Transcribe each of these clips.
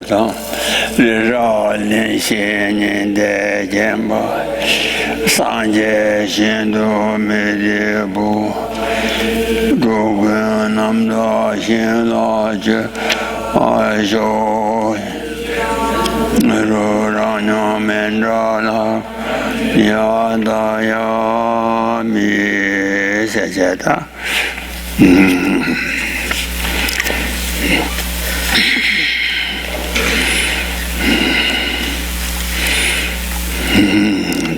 当，日照临心年的肩膀，上界心度美的不，诸君那么多心老者，爱修，如让娘们着了，呀达呀咪，谢谢他，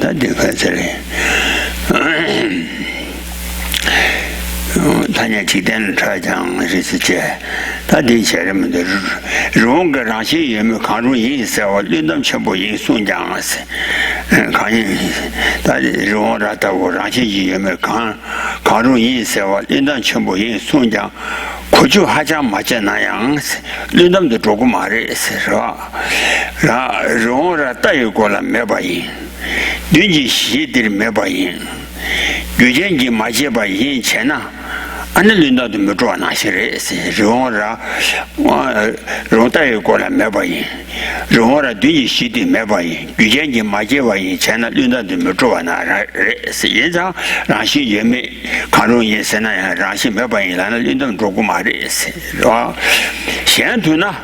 他这个这里，他那几天车讲是自己，他的些人们的如果让些也没看出意思，我领导全部因送讲是，看见他如果他我让些也没看出意思，我领导全部因送讲。过去还讲嘛见那样子，领导们都做过嘛的是吧？然后带过了没把赢，对你西的没把赢，有些你嘛见把赢钱呐。俺那领导都没做那些人是，然后带过来没把赢，然后对你西的没把赢，有些你嘛见把赢钱呐，领导都没做那人是，因此让些也没看中意思那样，让些没把赢，那领导做过嘛的是吧？现在呢？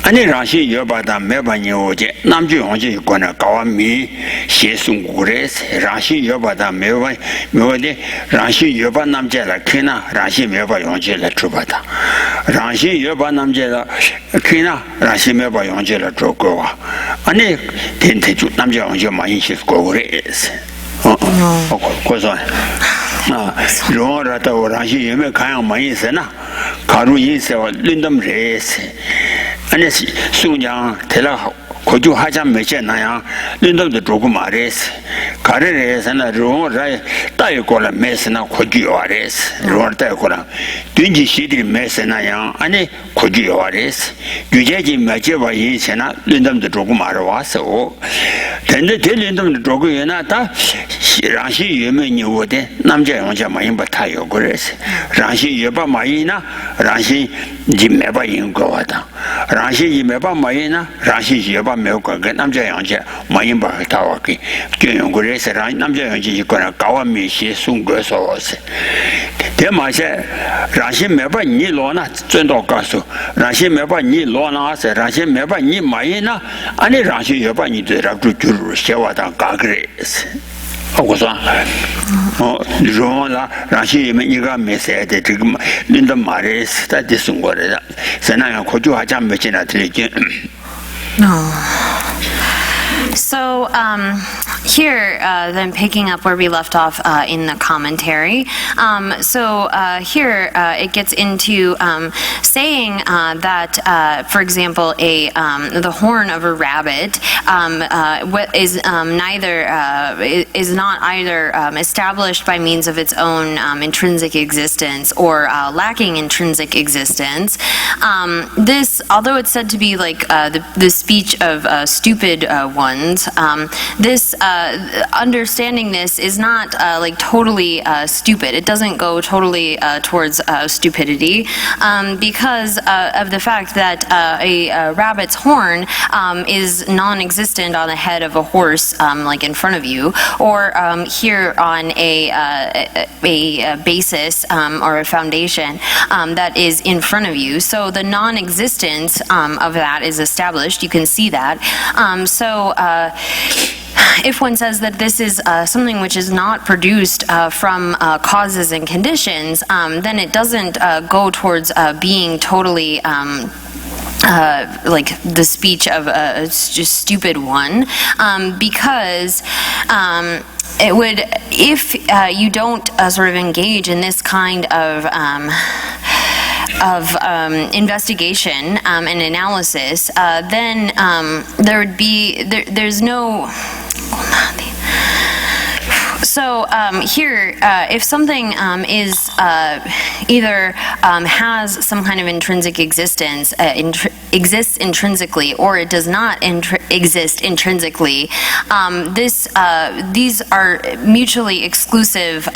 俺那让些也把他没把你我见，那么就用去管那高米写送过来是，让些也把他没的，让些也把那么见了看呐，让些没把用去了做把他，让些也把那么见了看呐，让些没把用去了做过啊，俺那天天就那么用去嘛，一起过来是，过算。然后到我让些也没看样嘛意思呢，看住意思我领导们认识。俺那是宋江提了好，过去还像没见那样，领导都做过嘛的事，看着人生呢，如果在带过了没事那过去话的事，如果带过了，对你写的没事那样，俺那过去话的事，有些人没见过以前呢，领导都做过嘛的话手，真的对领导都做过人呢，他让些越没牛的，那么这样讲嘛，也不太有个人事，让些越把嘛人呢，让些你没把人过话的。让些也没把没人呢，让些也把没有管给，那么这样子，没人把他话给，就用个人是让，那么这样子一个人搞完没些送个说是，这嘛些，让些没把你落呢，转到告诉，让些没把你落呢是，让些没把你没人呢，俺那让些也把你这让就是写话当干个人是。我说，然后呢，让些们一个没事的这个嘛，领导骂的是他的送过来的，在那样可就还讲没进来这里进。So here, then picking up where we left off in the commentary. Here it gets into saying that, for example, the horn of a rabbit is not either established by means of its own intrinsic existence or lacking intrinsic existence. This, although it's said to be like the speech of stupid ones. This understanding this is not like totally stupid. It doesn't go totally towards stupidity because of the fact that a rabbit's horn is non-existent on the head of a horse, like in front of you, or here on a basis or a foundation that is in front of you. So the non-existence of that is established. You can see that. If one says that this is something which is not produced from causes and conditions, then it doesn't go towards being totally like the speech of a just stupid one, because it would, if you don't sort of engage in this kind of investigation and analysis, then there would be there's no. So here, if something is either has some kind of intrinsic existence, exists intrinsically or it does not exist intrinsically, these are mutually exclusive,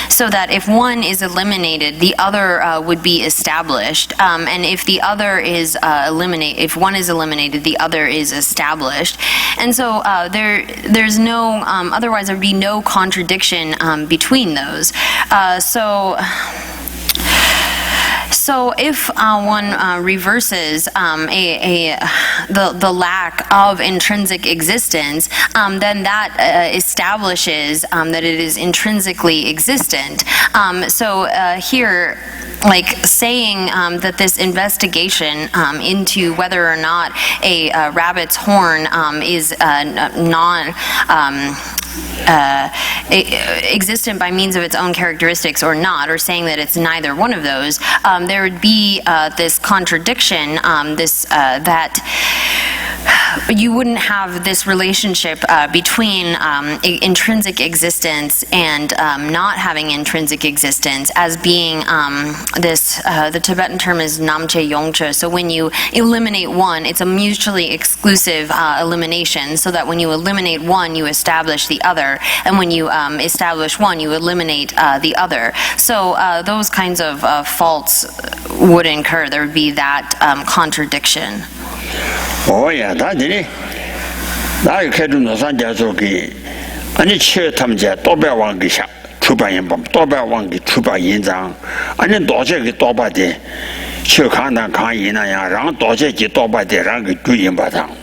so that if one is eliminated, the other would be established, and if the other is if one is eliminated, the other is established, and so there's no otherwise there would be no contradiction between those. So if one reverses the lack of intrinsic existence, then that establishes that it is intrinsically existent. So here, like saying that this investigation into whether or not a rabbit's horn is existent by means of its own characteristics or not, or saying that it's neither one of those, there would be this contradiction, that you wouldn't have this relationship between intrinsic existence and not having intrinsic existence as being the Tibetan term is namche yongche. So when you eliminate one, it's a mutually exclusive elimination, so that when you eliminate one, you establish the other, and when you establish one, you eliminate the other. So those kinds of faults would incur. There would be that contradiction. Oh yeah, that's it. 나이 개준도 산자족이 아니 최탐제 도배왕기샤 출판인범 도배왕기 출판인장 아니 도저기 도바데 최강단 강인나야 랑 도저기 도바데랑 그 주인바당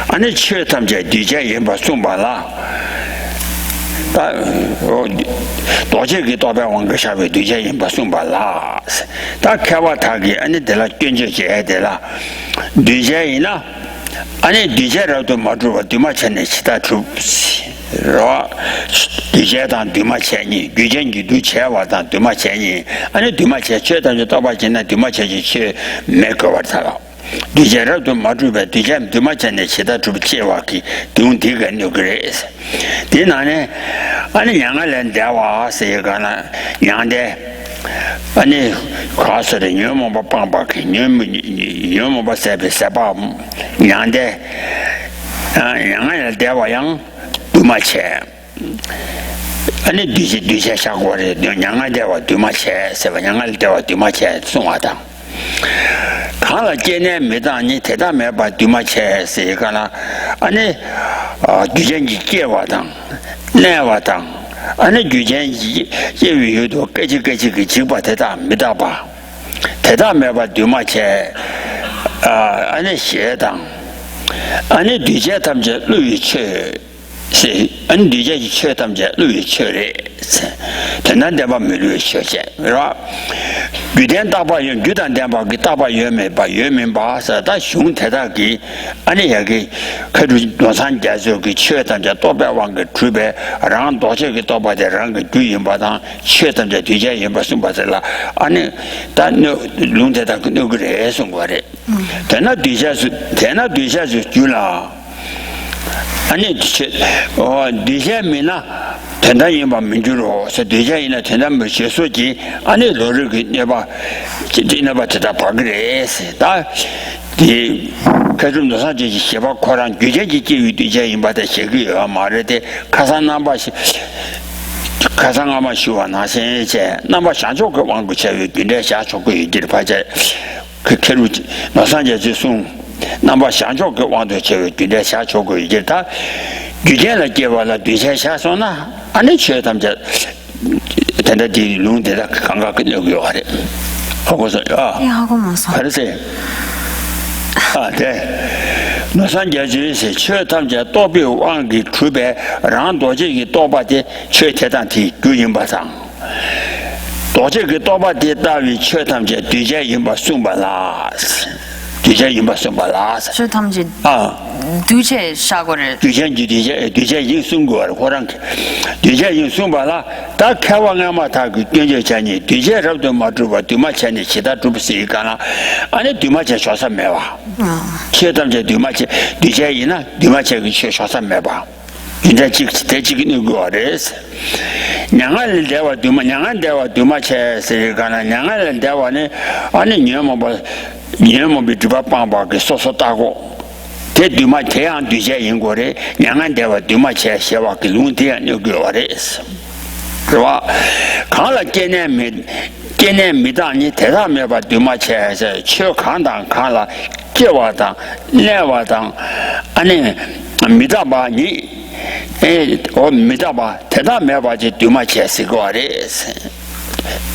아니 최탐제 뒤제인바 송바라 다 도저기 도배왕기샤베 뒤제인바 송바라 다 개와타기 아니 데라 견제제 데라 뒤제이나 아니 뒤제라도 맞으고 뒤마찬네 시다 줍시 로 뒤제단 뒤마찬이 뒤젠기 뒤체와단 뒤마찬이 아니 뒤마체 최단도 떠바진나 뒤마체지 최 메가와타라 뒤제라도 맞으고 뒤제 뒤마찬네 시다 줍체와기 뒤운디가 그래서 뒤나네 아니 양알랜 대와 세가나 양대 아니 가서는 녀모 빵빵이 녀모 바세베 사바 양데 양을 대와양 두마체 아니 뒤제 샤고레 양을 대와 두마체 세바 양을 대와 두마체 송하다 가라 제네 메다니 대담해 봐 두마체 세가나 아니 뒤젠지 깨와당 내와당 아니 규제지 예유도 깨지깨지 그 집바 대다 믿어봐 대다 매봐 뒤마체 아니 시당 아니 뒤제 탐제 루이체 시 아니 뒤제 체 탐제 루이체레 대난대바 미루이체제 그러 규된 다바연 규단 대바 그 다바연매 바 연민바서 다 흉대다기 아니 여기 그루 노산 자주 그 최단자 도배왕 그 주배 랑 도저기 도바대랑 그 주인바당 최단자 뒤제 임바슨 바들라 아니 단 룬대다 그 그래 송거래 대나 뒤자수 줄라 아니 뒤제미나 대단히만 민주로서 뒤제이나 대단한 실수지 아니 너를 내봐 지나봤다 봐그래서 다이 그좀도 사지 시바 코란 규제지 뒤제인 바다 시기야 말에 가산남바시 가상아마 시원하세제 남바 샤조 그 왕고 제외 근데 샤조 그 이들 바제 그 캐루지 나산제 지송 남바 샤조 그 왕도 제외 근데 샤조 그 이들 다 규제를 개발라 뒤에 샤소나 아니 최담자 단다디 룬데다 강가 끝내고 요하래 하고서 하고면서 그래서 네 노산제주에서 최담자 도비 왕기 주배 랑도지기 도바디 최대단티 규인바상 도지기 도바디 다위 최담자 뒤제 인바 송바라스 뒤제 인바 송바라스 최담지 두체 사고를 뒤제 인송거를 호랑 뒤제 인송바라 다 개왕아마 다 견제자니 뒤제라도 맞으고 뒤마찬이 시다 줍시가나 아니 뒤마찬 쇼사 매와 최담제 뒤마찬 뒤제이나 뒤마찬 그 쇼사 매봐 이제 대지기는 거래서 냥을 대와 두마 냥을 대와 두마체서 가나 냥을 대와네 아니 녀뭐 비두바 빵바게 소소다고 대두마 대한 뒤제 인고래 냥을 대와 두마체 셔와게 룬대야 거래서 그와 강라 깨내 미다니 대담해봐 두마체에서 최강당 강라 깨와당 내와당 아니 미다바니 미다바 대담해봐지 두마체스고아레스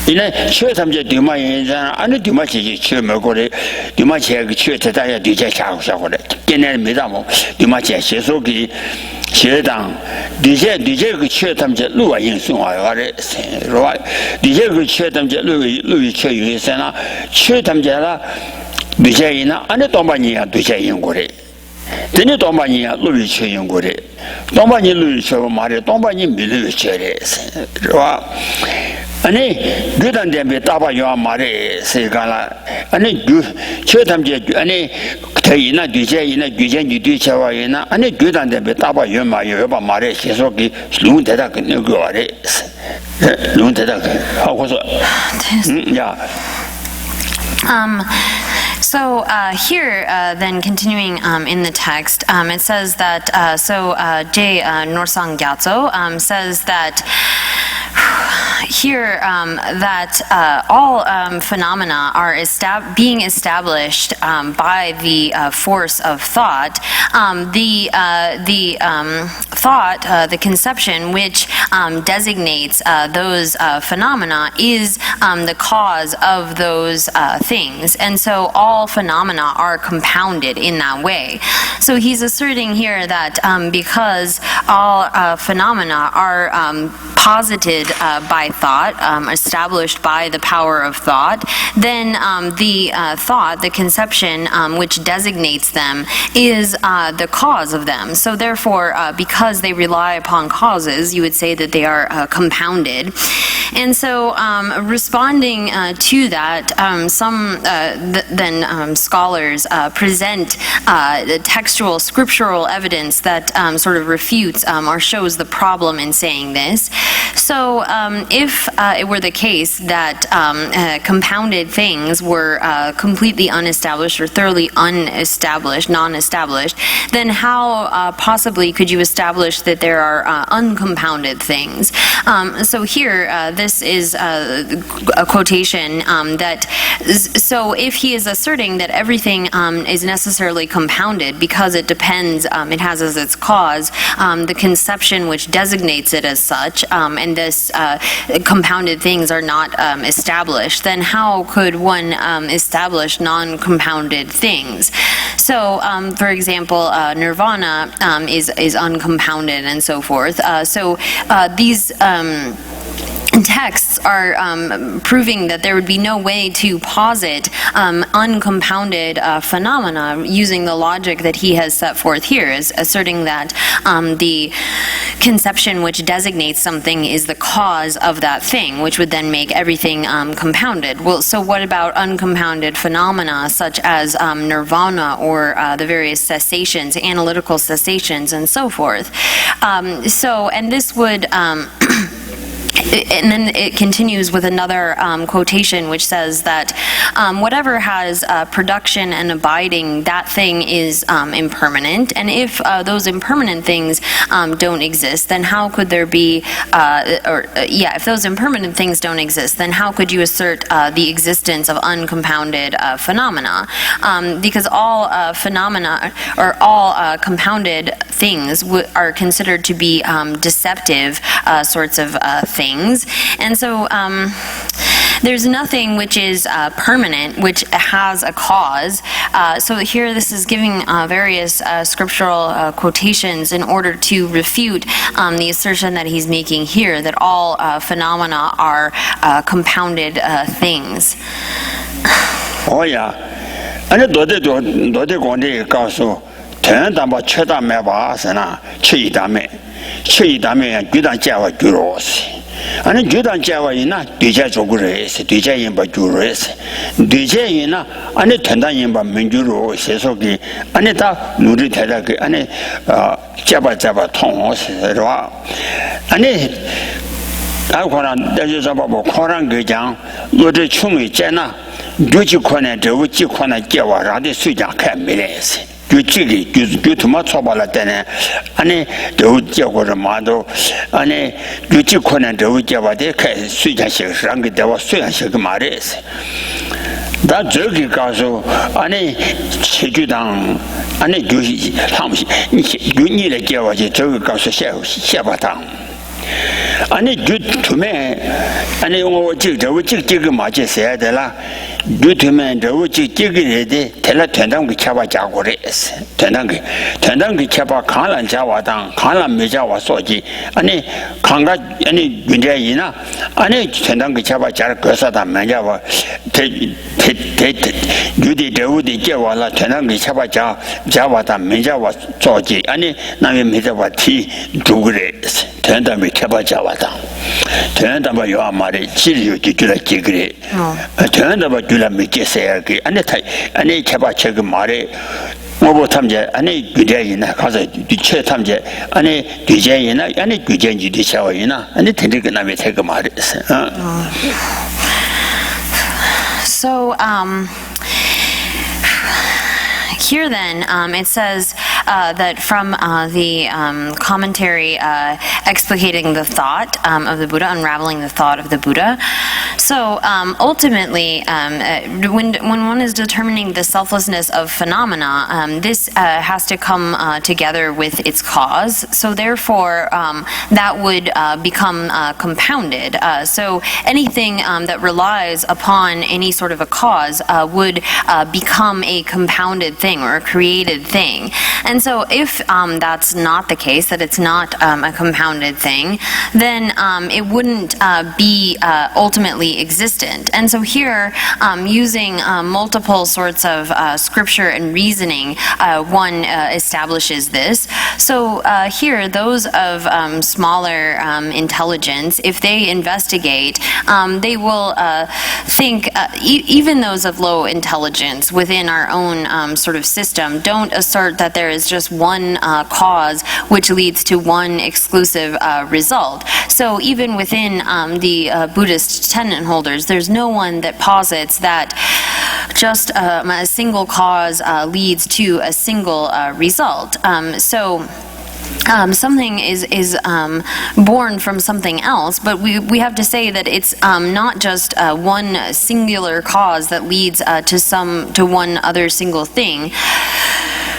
이네 최삼제 두마인자 아니 두마체지 최메고래 두마체가 최대다야 뒤제 샤고샤고래 깨내 미다모 두마체 세속이学党这个缺他们这路啊因素啊的是吧？这个缺他们这路缺有些呢，缺他们这啦，对些人呢，俺这当把年啊对些人过的，人家当把年啊路缺人过的，当把年路缺嘛的，当把年没路缺的是吧？俺呢，这段时间大把人嘛的是干了，俺呢就缺他们这俺呢。他对些人举钱就对钱玩意呢，俺那举单的被大把人嘛，有把马的先说给龙太太跟那个的，龙太太好我说，呀。So here, then continuing in the text, it says that, J. Norsang Gyatso says that here that all phenomena are being established by the force of thought. The thought, the conception which designates those phenomena is the cause of those things. And so all phenomena are compounded in that way. So he's asserting here that because all phenomena are posited by thought, established by the power of thought, then the thought, the conception which designates them is the cause of them. So therefore, because they rely upon causes, you would say that they are compounded. And so responding to that, some scholars present textual, scriptural evidence that sort of refutes or shows the problem in saying this. So if it were the case that compounded things were completely unestablished or thoroughly unestablished, non-established, then how possibly could you establish that there are uncompounded things? So here, this is a quotation that, so if he is asserting that everything is necessarily compounded because it depends, it has as its cause the conception which designates it as such, and this compounded things are not established, then how could one establish non-compounded things? So, for example, nirvana is uncompounded and so forth. So these texts are proving that there would be no way to posit uncompounded phenomena using the logic that he has set forth here, is asserting that the conception which designates something is the cause of that thing, which would then make everything compounded. Well, so what about uncompounded phenomena such as nirvana or the various cessations, analytical cessations, and so forth? And this would and then it continues with another quotation which says that whatever has production and abiding, that thing is impermanent. And if those impermanent things don't exist, then how could there be, if those impermanent things don't exist, then how could you assert the existence of uncompounded phenomena? Because all phenomena, or all compounded things are considered to be deceptive sorts of things. And so there's nothing which is permanent, which has a cause. So here this is giving various scriptural quotations in order to refute the assertion that he's making here, that all phenomena are compounded things. Oh yeah. 俺这多的讲的告诉 ten담바 쳐다 매바스나 치이다메 치이다메 규단 자와 규로스 아니 규단 자와이나 뒤자 조구레스 뒤자 임바 규로스 뒤자 이나 아니 ten단 임바 민주로 세속이 아니 다 누리 대다그 아니 잡아 통어스로 아니 아고란 대저잡아보 코란 그장 어제 충이 째나 유지권에 저우지권에 깨와라데 수장开没来세 규칙이 규투마 쳐발라 때네 아니 저우지고를 마도 아니 유지권에 저우지와데 khai 수장식상 그 대와 수장식 말했어 다 저기 가서 아니 체주당 아니 규시 함시 윤이래 깨와지 저기 가서 샤바당 아니 유튜브에 아니 저거 맞지 써야 되라 유튜브에 저거 돼 달라 된다는 거 잡아 자고래스 된다는 거 잡아 강란 자와당 강란 매자와 소지 아니 강가 아니 윤재이나 아니 된다는 거 잡아 잘 거사다 매자와 유디 저우디 깨와라 된다는 거 잡아 자와다 매자와 소지 아니 남의 매자와 티 두그래스 된다면 개발자와다. 된다면 요 말에 지리요 기줄라 기그래. 된다면 줄라 믿겠어야지. 아니 개발책 말에 뭐 탐제 아니 규제이나 가서 뒤체 탐제 아니 규제이나 아니 규제인지 뒤차와이나 아니 된게 남의 책 말했어. So here then, it says that from the commentary explicating the thought of the Buddha, unraveling the thought of the Buddha. So ultimately, when one is determining the selflessness of phenomena, this has to come together with its cause. So therefore, that would become compounded. So anything that relies upon any sort of a cause would become a compounded thing or a created thing. And so if that's not the case, that it's not a compounded thing, then it wouldn't be ultimately existent. And so here, using multiple sorts of scripture and reasoning, one establishes this. So here, those of smaller intelligence, if they investigate, they will think, even those of low intelligence within our own sort of system, don't assert that there is just one cause which leads to one exclusive result. So even within the Buddhist tenet holders, there's no one that posits that just a single cause leads to a single result. Something is born from something else, but we have to say that it's not just one singular cause that leads to one other single thing.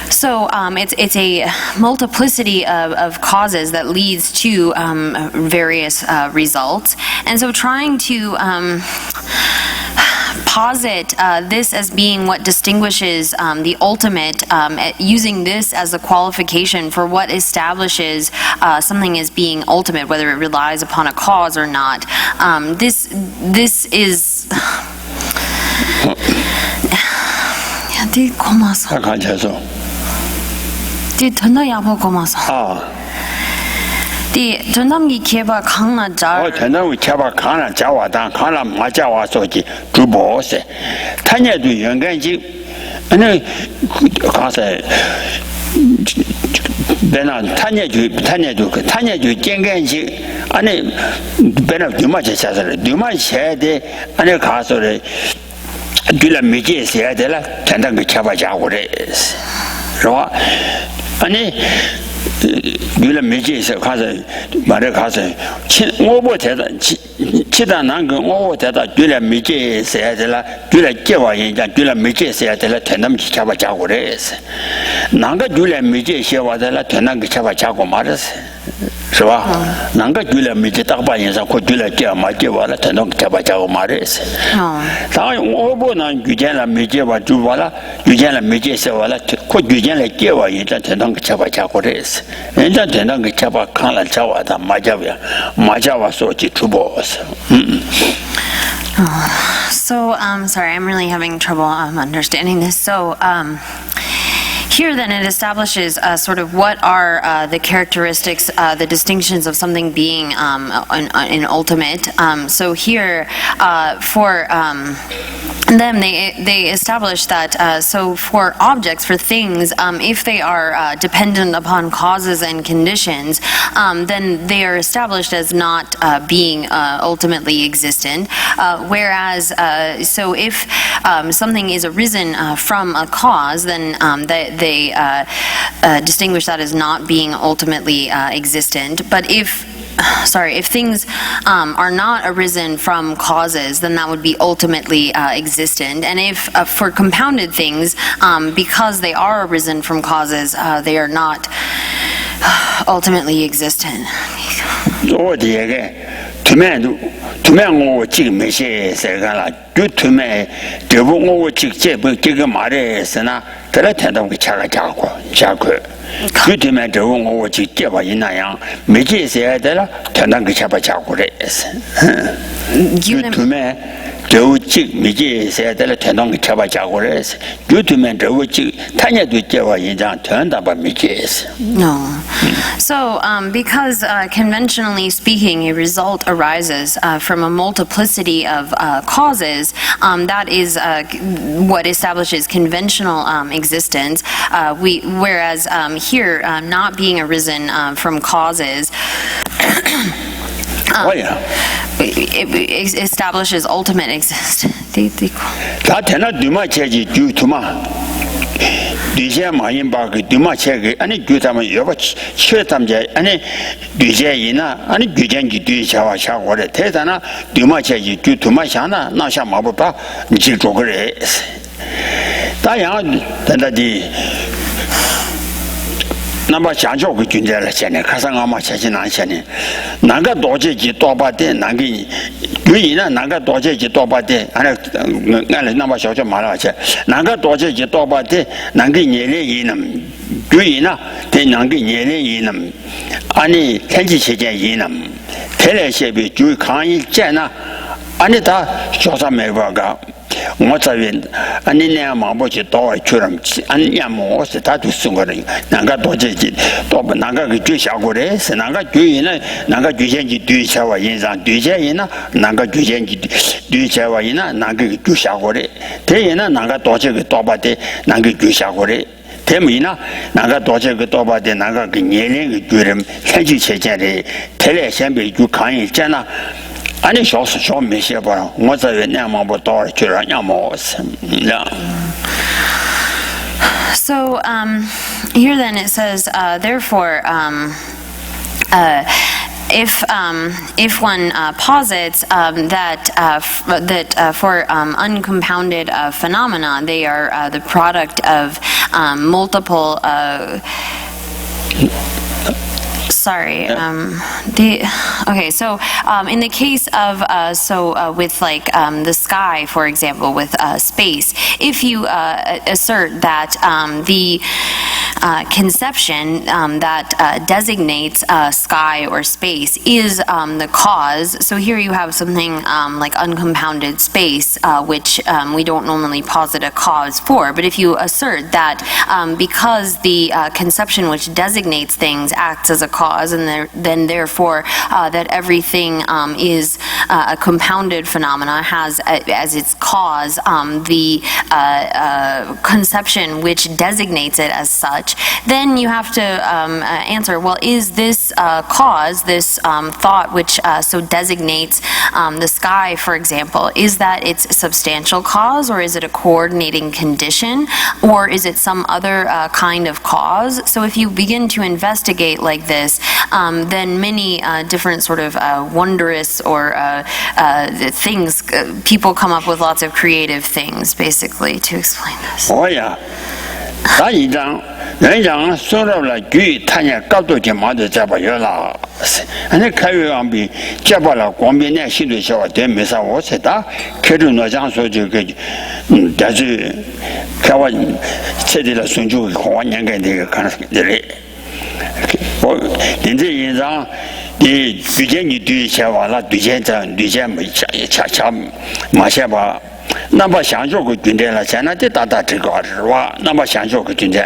So it's a multiplicity of causes that leads to various results, and so trying to posit this as being what distinguishes the ultimate, using this as a qualification for what establishes something as being ultimate, whether it relies upon a cause or not. This is. 네 고마서. 간차서. 네 전화 야보 고마서. 네 전담기 개발 강나 잘. 전담기 개발 강나 자와당 강나 마자와 소지 주보세. 탄야도 연관지 아니 가서 배나 탄야도 쟁간지 아니 배나 주마제 사서 주마셔야 돼. 아니 가서래 줄라 미제셔야 되라. 전담기 개발 자고래. 그러와 아니 줄라 미제서 가서 말에 가서 오버 대다 치다난 거 오버 대다 줄라 미제셔야 되라. 줄라 개와인자 줄라 미제셔야 되라. 전담기 개발 자고래. 나가 줄라 미제셔야 되라. 전담기 개발 자고 말았어. 是吧？能个举了没这大半夜上，或举了这嘛这完了，他能这把家伙骂的是。当然我不能举见了没这完就完了，举见了没这些完了，或举见了这完人家他能这把家伙的是，人家他能这把看了这完的马家话说起出不是，So sorry, I'm really having trouble understanding this. So here then it establishes sort of what are the characteristics, the distinctions of something being an ultimate. So here for them, they establish that so for objects, for things, if they are dependent upon causes and conditions, then they are established as not being ultimately existent. Whereas, so if something is arisen from a cause, then they distinguish that as not being ultimately existent. But if things are not arisen from causes, then that would be ultimately existent. And if for compounded things, because they are arisen from causes, they are not ultimately existent. No. So, because conventionally speaking, a result arises from a multiplicity of causes, that is what establishes conventional existence. Whereas here, not being arisen from causes, it establishes ultimate existence. Namba chancho ku junja la chene kasanga ma chachi na chene nanga doje ji toba de nangi yuina nanga doje ji toba de ana ngale namba xiao ma la che nanga doje ji toba de nangi nyele yinam yuina de nangi nyele yinam ani tenji cheje yinam tele shebi ju kanyi jena ani da xiao me ba ga 모자윈 아니냐 마보지 또 처럼 아니냐 뭐스 다도 쓴거는 나가 도저지 또 나가 그 뒤샤고래 나가 뒤에는 나가 뒤전지 뒤샤와 인상 뒤제이나 나가 뒤전지 뒤샤와 이나 나가 그 뒤샤고래 대에는 나가 도저기 또바데 나가 뒤샤고래 대미나 나가 도저기 또바데 나가 그年龄 그 주름 현지 체제에 텔레 선배 주 강의 있잖아 아니 쇼스 쇼 메시아 봐라 뭐자 왜냐면 뭐 더 줄어냐 뭐 So here then it says therefore if one posits that for uncompounded phenomena they are the product of multiple okay, so in the case of with like the sky, for example, with space, if you assert that the conception that designates sky or space is the cause, so here you have something like uncompounded space, which we don't normally posit a cause for, but if you assert that because the conception which designates things acts as a cause, and then therefore that everything is a compounded phenomena, has as its cause the conception which designates it as such, then you have to answer, well, is this cause, this thought which so designates the sky, for example, is that its substantial cause, or is it a coordinating condition, or is it some other kind of cause? So if you begin to investigate like this, then many different sort of wondrous or things, people come up with lots of creative things, basically, to explain this. Oh yeah. 他一张人讲说到了举他也高度就毛的这把有了那开源网比这把了光边那新的小娃对没啥我知道开着那讲说这个但是开完这里了孙主花年给那个看这里我现在现场你之前你对小娃了对前没恰马下吧那么想做个军队了，现在的大这个是吧？那么想做个军队，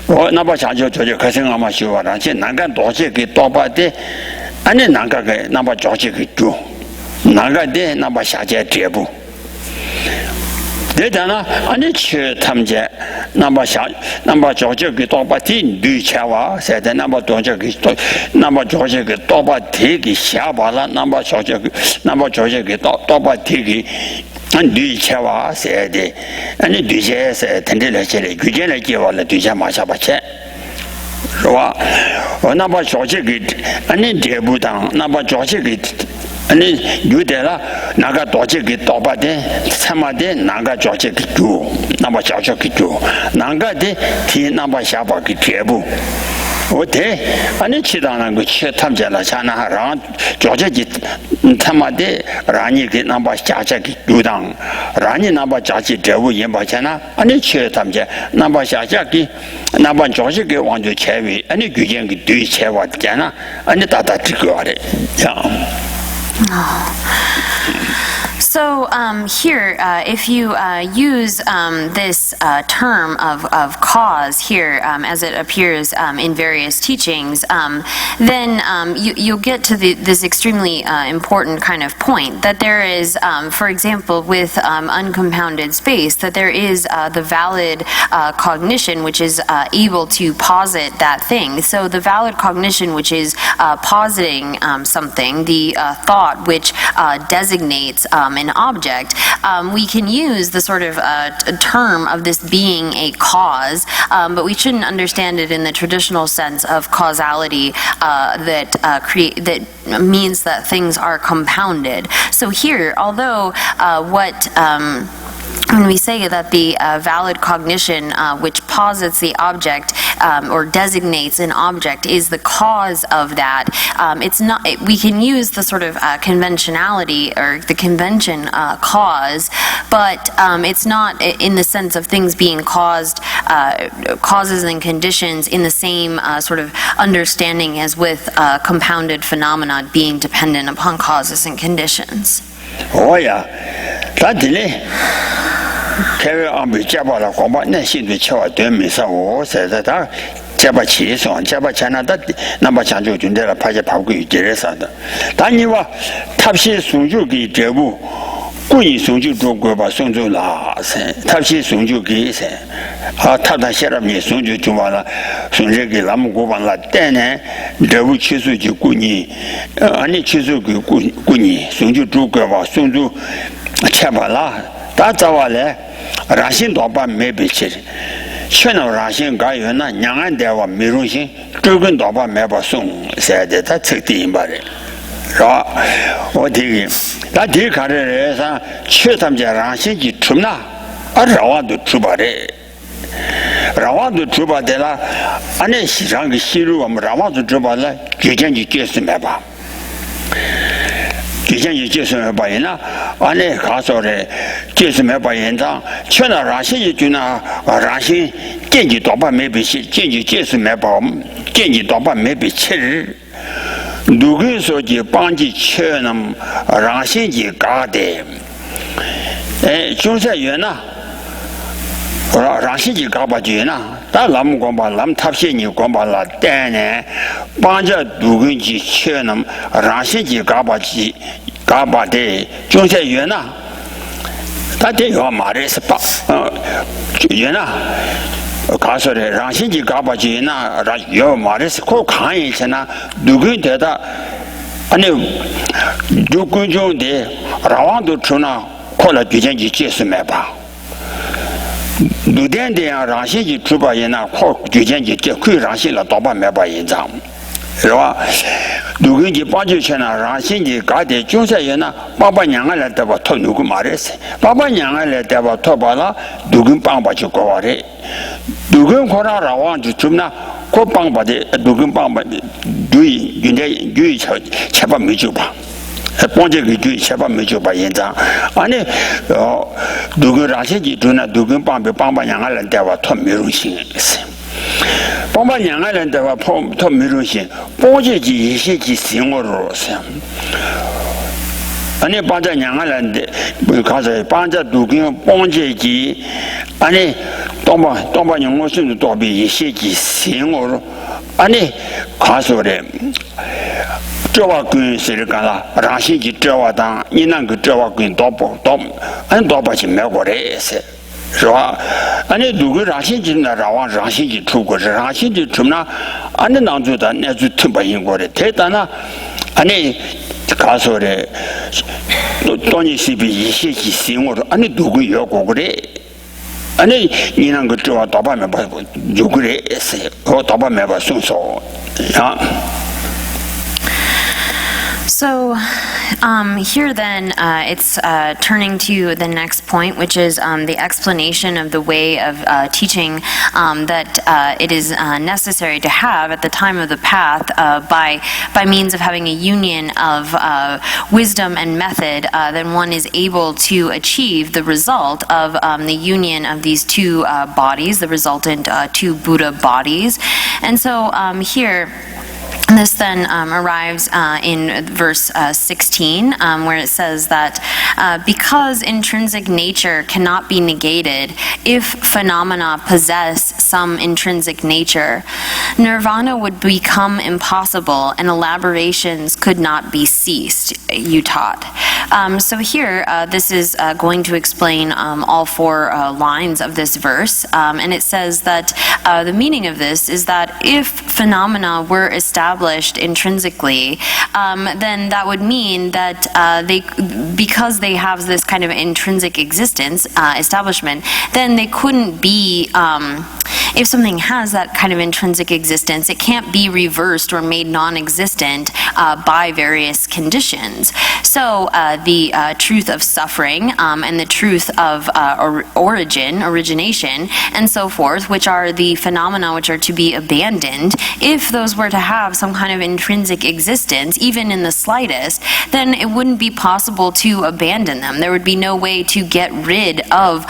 我那么想做就可是我们说了，这哪个多些给多把的，俺那哪个给那么着急给做，哪个的那么下届这步。对的呢，俺那去他们家，那么想，那么着急给多把地绿钱哇，现在那么多就给多，那么着急给多把地给下把了，那么着急给，那么着急给多把地给。俺绿钱哇，现在，俺那绿钱是天天来起来，最近来接我了，绿钱马上把钱，是吧？我那么着急给，俺那这不当，那么着急给。你有的了，那个多几个多把的，什么的，那个多几个做，那么小个做，那个的提那么下把个贴布。我对，你去到那个去他们家了，像那让多几个他妈的让你给那么下这个游荡，让你那么加起这物也没钱了，你去他们家那么下这个，那么多几个往就切位，你最近个对切我钱了，你打这个的，这样。So here, if you use this term of cause here as it appears in various teachings, then you'll get to this extremely important kind of point that there is, for example, with uncompounded space, that there is the valid cognition which is able to posit that thing. So the valid cognition which is positing something, the thought which designates an object, we can use the sort of term of this being a cause, but we shouldn't understand it in the traditional sense of causality that means that things are compounded. So here, although when we say that the valid cognition which posits the object or designates an object is the cause of that, it's not. We can use the sort of conventionality or the convention cause, but it's not in the sense of things being caused, causes and conditions in the same sort of understanding as with compounded phenomena being dependent upon causes and conditions. Oh yeah, that's it. 开完安排加把了，光把那些都吃完，对没上我现在他加把钱上，加把钱那他那么讲就军队了，拍些跑过去接着上的。但你话他些送酒给这部，故意送酒做过把送走了噻，他些送酒给噻，他写了你送酒就完了，送这给咱们国完了，但呢这部起诉就故意，你起诉给故意送酒做过把送走，吃完了。他早完了，让心多半没被吃的，全都让心干员呢，两岸的话没荣幸，这根多半没把送，现在他吃第一把的，是吧？我提，他提看的人上去他们家让心去出那，让我都出把的，让我都出把的了，那西上个西路我们让我都出把了，就讲就就是没把。以前就就是没把人了，完了他说的，就是没把人长，全到让心就那让心坚决多半没被吃，坚决就是没把，坚决多半没被吃。如果说就帮你吃那么让心就搞的，种菜园呐，让心就搞把园呐。但咱们光把咱们他些人光把那单呢，帮着杜根去吃那么让心去搞把去搞把的种菜园呐，他这要马的是把园呐，告诉的让心去搞把去呐，让要马的是可看一下呐，杜根得的，杜根种的让往都出那，可能最近就结束买吧。路点的啊，让心去出把人呐，靠最近就可以让心了，多半买把人长，是吧？如果你帮助去呢，让心去搞的种菜人呐，爸爸娘来得把托如果马的事，爸爸娘来得把托把了，如果帮把就搞的，如果可让让往就出呢，可帮把的，如果帮把的，原来吃把没就吧。帮这个就先把没就把人长，如果让些记住呢，如果帮把两个人的话，他没荣幸是，帮把两个人的话，他没荣幸，帮这一些生活是， 아니 반자 냥알한데 가서 반자 두근 봉제기 아니 동바 영어순도 도비 이시기 생어로 아니 가서래 저와 근세를 가라 라시기 저와당 이난 그 저와 근 도보 아니 도바지 매고래세 是吧？俺那如果让心机那让往让心机出国是让心机出那，俺那当初的那就挺不应过的，太大了。俺那告诉的，当年是比一些去新我说，俺那如果要过过的，俺那你那个只要大半面把有个人是，和大半面把送少啊。 So here then it's turning to the next point, which is the explanation of the way of teaching that it is necessary to have at the time of the path by means of having a union of wisdom and method, then one is able to achieve the result of the union of these two bodies, the resultant two Buddha bodies. And so here, this then arrives in verse 16, where it says that because intrinsic nature cannot be negated if phenomena possess some intrinsic nature, nirvana would become impossible and elaborations could not be ceased, you taught. So here, this is going to explain all four lines of this verse, and it says that the meaning of this is that if phenomena were established intrinsically, then that would mean that because they have this kind of intrinsic existence, establishment, then they couldn't be, if something has that kind of intrinsic existence, it can't be reversed or made non-existent by various conditions. So the truth of suffering and the truth of origination, and so forth, which are the phenomena which are to be abandoned, if those were to have some kind of intrinsic existence, even in the slightest, then it wouldn't be possible to abandon them. There would be no way to get rid of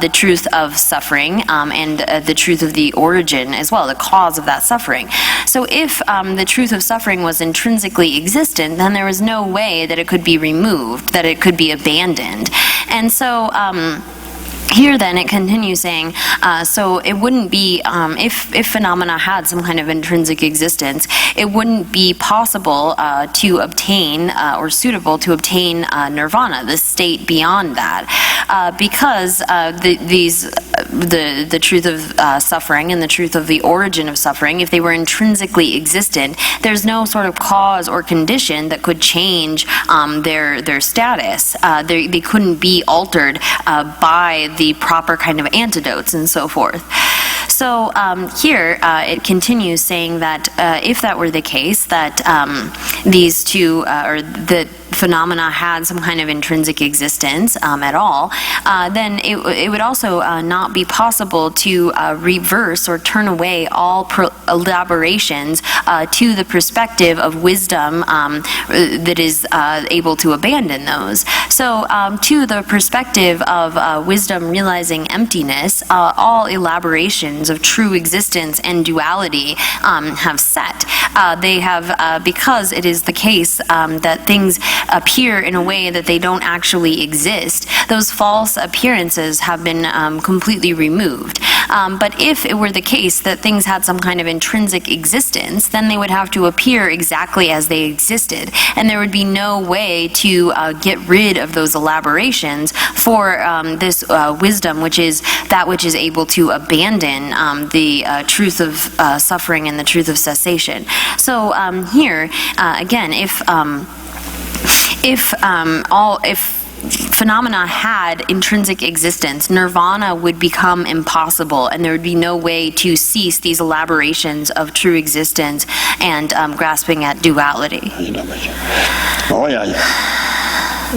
the truth of suffering and the truth of the origin as well, the cause of that suffering. So if the truth of suffering was intrinsically existent, then there was no way that it could be removed, that it could be abandoned. And so here then it continues saying, so it wouldn't be, if phenomena had some kind of intrinsic existence, it wouldn't be possible to obtain or suitable to obtain nirvana, the state beyond that, because the truth of suffering and the truth of the origin of suffering, if they were intrinsically existent, there's no sort of cause or condition that could change their status. They couldn't be altered by the proper kind of antidotes and so forth. So here it continues saying that if that were the case, that these two, or the phenomena had some kind of intrinsic existence at all, then it would also not be possible to reverse or turn away all elaborations to the perspective of wisdom that is able to abandon those. So to the perspective of wisdom realizing emptiness, all elaborations of true existence and duality have set. They have, because it is the case that things appear in a way that they don't actually exist, those false appearances have been completely removed. But if it were the case that things had some kind of intrinsic existence, then they would have to appear exactly as they existed, and there would be no way to get rid of those elaborations for this wisdom, which is that which is able to abandon the truth of suffering and the truth of cessation. So here, again, if phenomena had intrinsic existence, nirvana would become impossible, and there would be no way to cease these elaborations of true existence and grasping at duality. Oh yeah.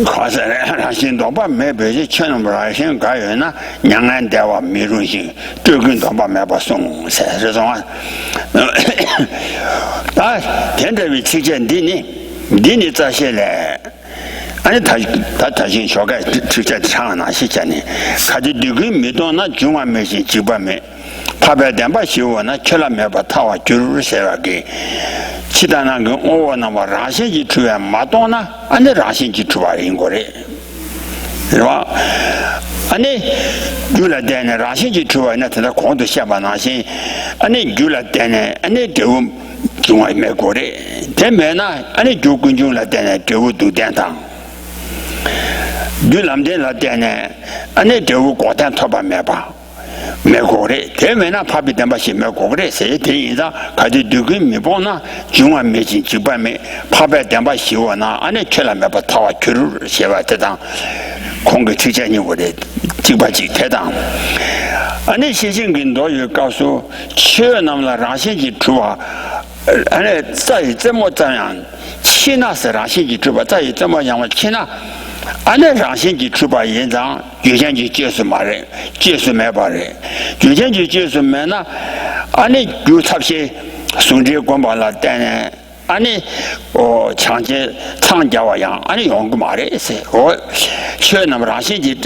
考试来，让新东北买北京乾隆不让新干员呢，两岸带我没中心，这跟东北买把送才是什么？但天这位期间你这些来。 아니 다 신 쇼가 직접 창 나시 전에 가지 되게 미도나 중앙 메시 집안에 파베 덴바 시오나 켈라메바 타와 주르 세라게 치다나 그 오나 뭐 라신지 주야 마도나 안데 라신지 주와인 거래 그러와 아니 줄라데네 라신지 주와나 다 공도 샤바나신 아니 줄라데네 아니 대우 중앙에 메고래 대면나 아니 조군줄라데네 대우도 된다 줄람데라데네 아니 대우 고단 토바메바 메고래 대면나 파비 담바시 메고래 세대이다 가지 두기 미보나 중앙 메진 집밤에 파베 담바시오나 안에 켈라메바 타와 줄을 세바대당 공개 투자니 오래 집바지 대당 안에 시진근도 요告诉确那么라신지 주와 안에 在这么这样气那是라신지 주바 在这么样气那 안에 라신지 주바 연장 유전지 제수 말에 제수 매발에 유전지 제수 매나 안에 유탑시 송제 관발라 때네 아니 창제 창자와양 아니 연구 말에서 최남 라신지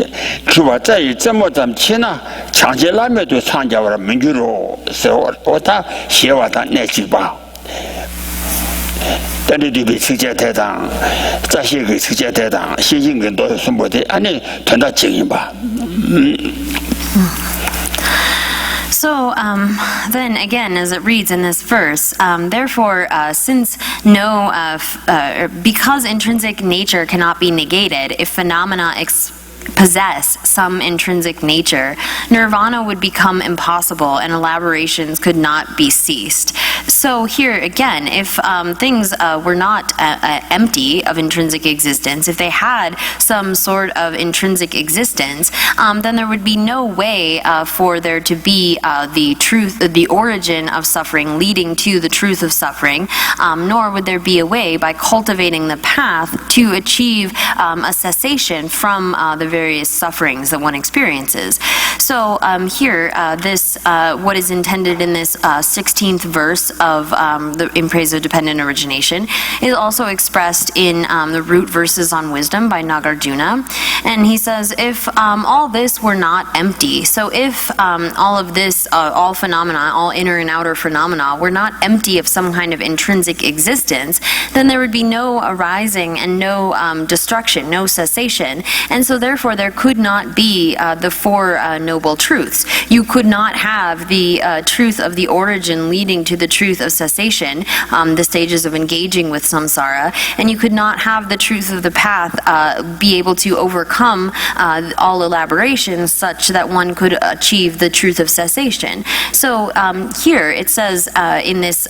주바 在这么这么气那 창제 라면도 창자와 민주로 세워다 시와다 내지바 단디비 세계대당 자식의 세계대당 시진근도 선보대 아니 된다 증인바 So then again, as it reads in this verse, therefore, since because intrinsic nature cannot be negated, if phenomena possess some intrinsic nature, nirvana would become impossible and elaborations could not be ceased. So here again, if things were not empty of intrinsic existence, if they had some sort of intrinsic existence, then there would be no way for there to be the truth, the origin of suffering leading to the truth of suffering, nor would there be a way by cultivating the path to achieve a cessation from the various sufferings that one experiences. So here, this what is intended in this 16th verse of in praise of dependent origination is also expressed in the root verses on wisdom by Nagarjuna, and he says, if all this were not empty, so if all of this, all phenomena, all inner and outer phenomena were not empty of some kind of intrinsic existence, then there would be no arising and no destruction, no cessation, and so therefore there could not be the four noble truths. You could not have the truth of the origin leading to the truth of cessation, the stages of engaging with samsara, and you could not have the truth of the path be able to overcome all elaborations such that one could achieve the truth of cessation. So here it says in this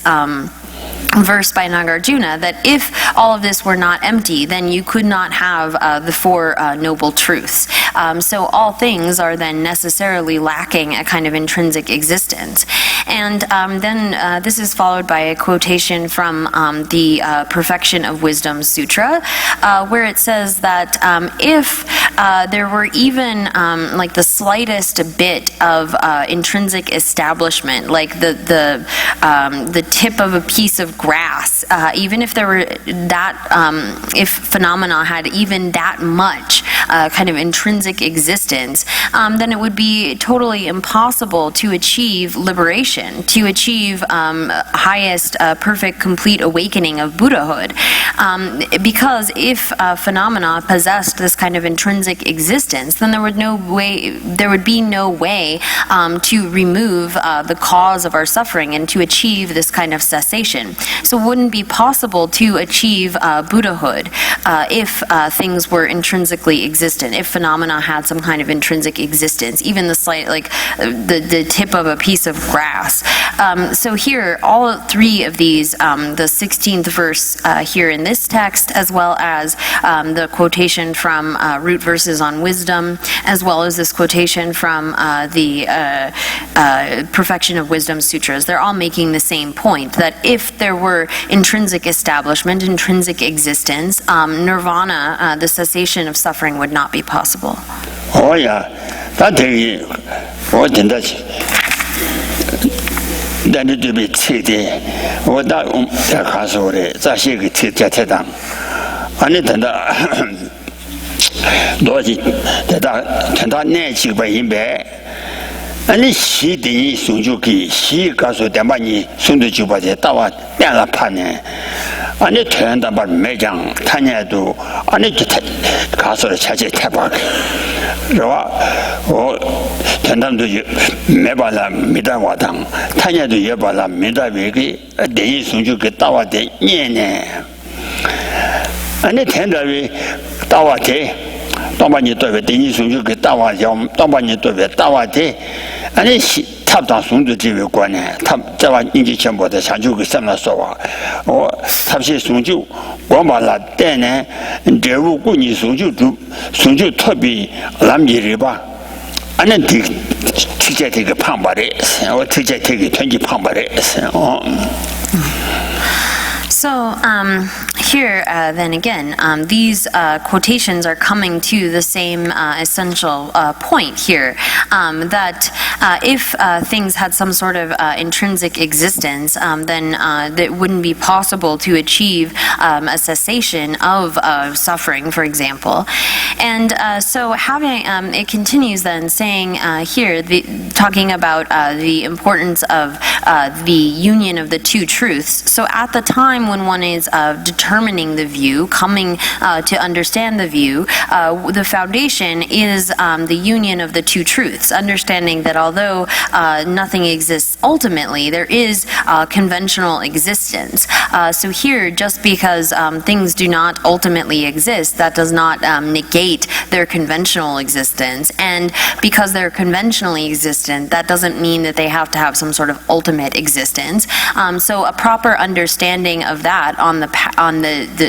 verse by Nagarjuna that if all of this were not empty, then you could not have the four noble truths. So all things are then necessarily lacking a kind of intrinsic existence. And then this is followed by a quotation from the Perfection of Wisdom Sutra, where it says that if there were even like the slightest bit of intrinsic establishment, like the tip of a piece of grass, even if there were that, if phenomena had even that much kind of intrinsic existence, then it would be totally impossible to achieve liberation, to achieve highest, perfect, complete awakening of Buddhahood. Because if phenomena possessed this kind of intrinsic existence, then there would be no way to remove the cause of our suffering and to achieve this kind of cessation. So it wouldn't be possible to achieve Buddhahood if things were intrinsically existent, if phenomena had some kind of intrinsic existence, even the slight, like the tip of a piece of grass. So here, all three of these, the 16th verse here in this text, as well as the quotation from root verses on wisdom, as well as this quotation from the Perfection of Wisdom Sutras, they're all making the same point, that if there were intrinsic establishment, intrinsic existence, nirvana, the cessation of suffering, would not be possible. Oh yeah, that thing, what did that? Then it will be treated. What that has already, that's a good down. And it does it that nature by him bear. 아니 시대이 송주기 시 가서 대만이 손도 주바제 따와 떼라 파네 아니 태연다 말 매장 타냐도 아니 가서 차제 태박 저와 전담도 매발라 미다와당 타냐도 예발라 미다베기 대이 송주기 따와대 니네 아니 텐다위 따와대当把你对等于送去给大瓦叫当把你对大瓦的安尼他当送的这个观念他这话你就全部的想就给什么说话我他是送就光把那带呢这务过你送就特别难米的吧安尼推荐这个胖巴的我推荐这个团结胖巴的哦So here, then again, these quotations are coming to the same essential point here, that if things had some sort of intrinsic existence, then it wouldn't be possible to achieve a cessation of suffering, for example. And so having, it continues then saying here, talking about the importance of the union of the two truths. So at the time when one is determining the view, coming to understand the view, the foundation is the union of the two truths, understanding that although nothing exists ultimately, there is conventional existence. So here, just because things do not ultimately exist, that does not negate their conventional existence. And because they're conventionally existent, that doesn't mean that they have to have some sort of ultimate existence. So a proper understanding of that on the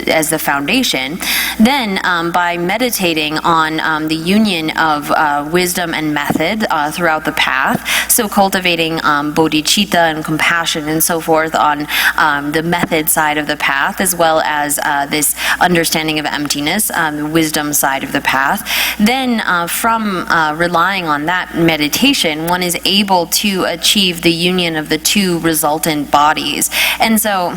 as the foundation, then by meditating on the union of wisdom and method throughout the path, so cultivating bodhicitta and compassion and so forth on the method side of the path, as well as this understanding of emptiness, the wisdom side of the path, then from relying on that meditation, one is able to achieve the union of the two resultant bodies. And so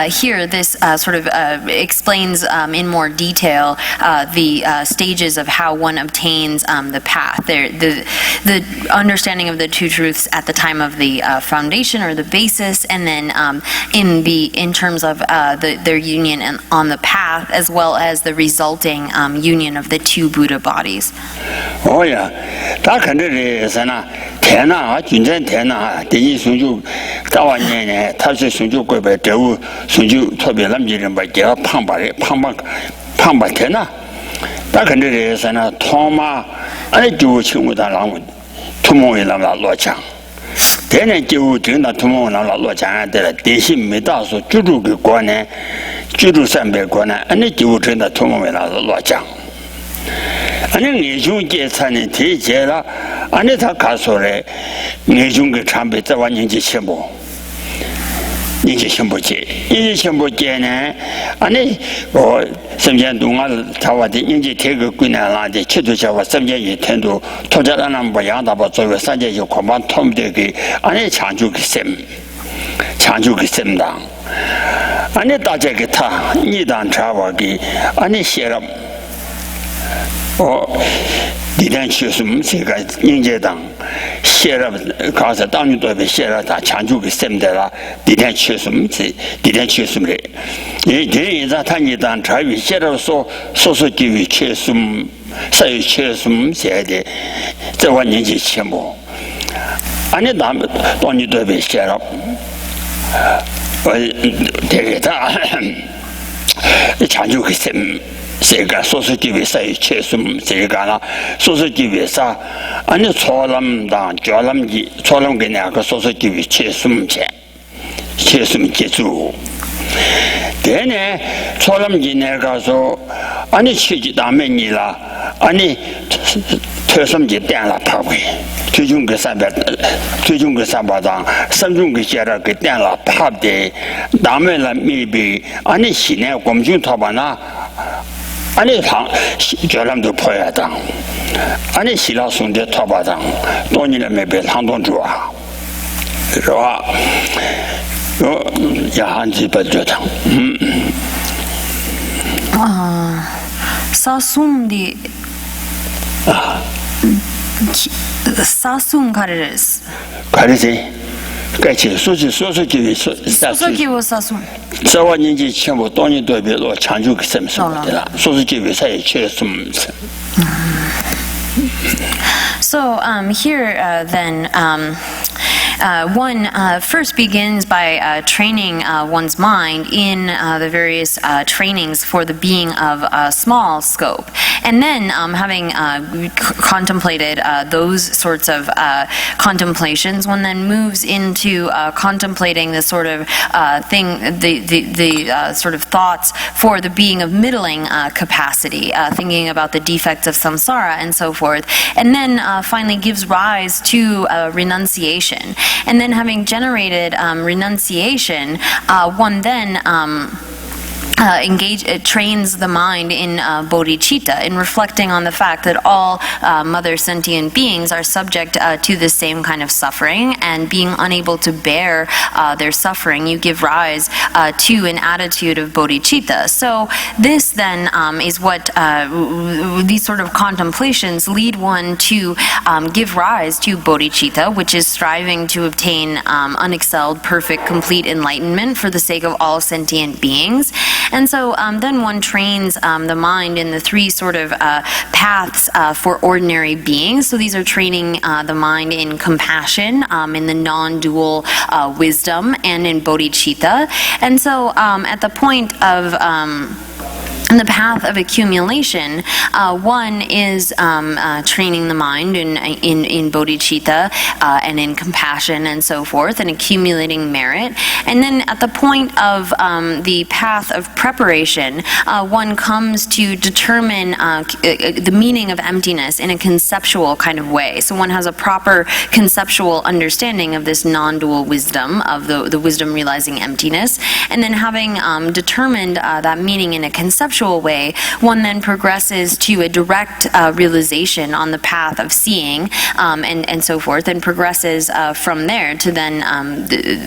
here, this sort of explains in more detail the stages of how one obtains the path. The understanding of the two truths at the time of the foundation or the basis, and then in terms of their union on the path, as well as the resulting union of the two Buddha bodies. Oh yeah, that kind of is na. 天呐，军政天呐，第一送就大晚年呢，他是送就过来，这务送就特别南极人吧，叫胖巴的胖巴天呐，那肯定是呢，他妈，俺就请我当狼文，土木为那落强，天天就听到土木那落强的了，电信没打说居住给国呢，居住300国呢，俺就听到土木为那落强。 아니 내중 계산이 되제라 아니 다 가서래 내중 그 참배 자완인지 첨부 이제 첨부지 이제 첨부제네 아니 섬전 동안 타와데 인지 대거 꾸나라데 치도자와 섬전이 텐도 토자라는 뭐 양다바 저거 산제요 고만 톰되게 아니 창주기 셈다 아니 다제게 타 이단 차와기 아니 시럽李天去什么这个人家党写了，刚才当年都被写了，他强就给什么的了？李天去什么这？李天去什么的？人家他你当差别写了说几位去什么，谁去什么写的？这我年纪轻不？俺那当年都被写了，这个他强就给什么？ 这个说是几位谁去什么这个了？说是几位啥？俺那错了当叫他们的，错了给那个说是几位去什么去？去什么记住？对呢，错了的那个说，俺那去去当美女了，俺那推什么去点了跑回，最终给300张，3种给写了给点了跑的，当美了没被，俺那西南公军他把那。 俺那旁叫他们都破下当，俺那西老兄弟拖把当，多年来没被唐东住啊，是吧？也喊几百多趟，sa sum di 사순 가르레스. 가르세. 같이 소소기 소소기고 사순. 자원인지 전부 돈이 되별로 창조 그 셈습니다. 소소기 사이에 취했음. So here then one first begins by training one's mind in the various trainings for the being of small scope. And then having contemplated those sorts of contemplations, one then moves into contemplating the sort of the sort of thoughts for the being of middling capacity, thinking about the defects of samsara and so forth. And then finally gives rise to renunciation. And then having generated renunciation, one then trains the mind in bodhicitta, in reflecting on the fact that all mother sentient beings are subject to the same kind of suffering, and being unable to bear their suffering, you give rise to an attitude of bodhicitta. So this then is what these sort of contemplations lead one to give rise to bodhicitta, which is striving to obtain unexcelled, perfect, complete enlightenment for the sake of all sentient beings. And so then one trains the mind in the three sort of paths for ordinary beings. So these are training the mind in compassion, in the non-dual wisdom, and in bodhicitta. And so at the point of in the path of accumulation, one is training the mind in bodhicitta and in compassion and so forth, and accumulating merit. And then at the point of the path of preparation, one comes to determine the meaning of emptiness in a conceptual kind of way. So one has a proper conceptual understanding of this non-dual wisdom, of the wisdom realizing emptiness. And then having determined that meaning in a conceptual way, one then progresses to a direct realization on the path of seeing and so forth, and progresses from there to then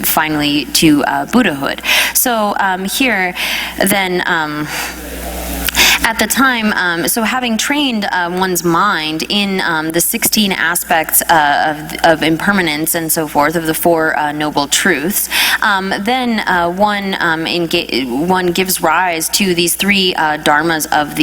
finally to Buddhahood. So here then at the time, so having trained one's mind in the 16 aspects of impermanence and so forth, of the Four Noble Truths, then one gives rise to these three dharmas of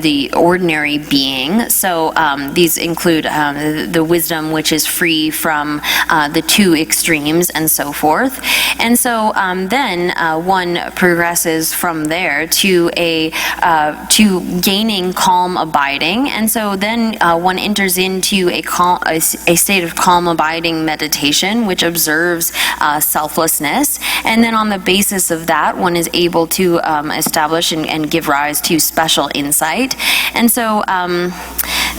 the ordinary being. So these include the wisdom which is free from the two extremes and so forth. And so then one progresses from there to gaining calm abiding, and so then one enters into a state of calm abiding meditation, which observes selflessness, and then on the basis of that, one is able to establish and give rise to special insight. And so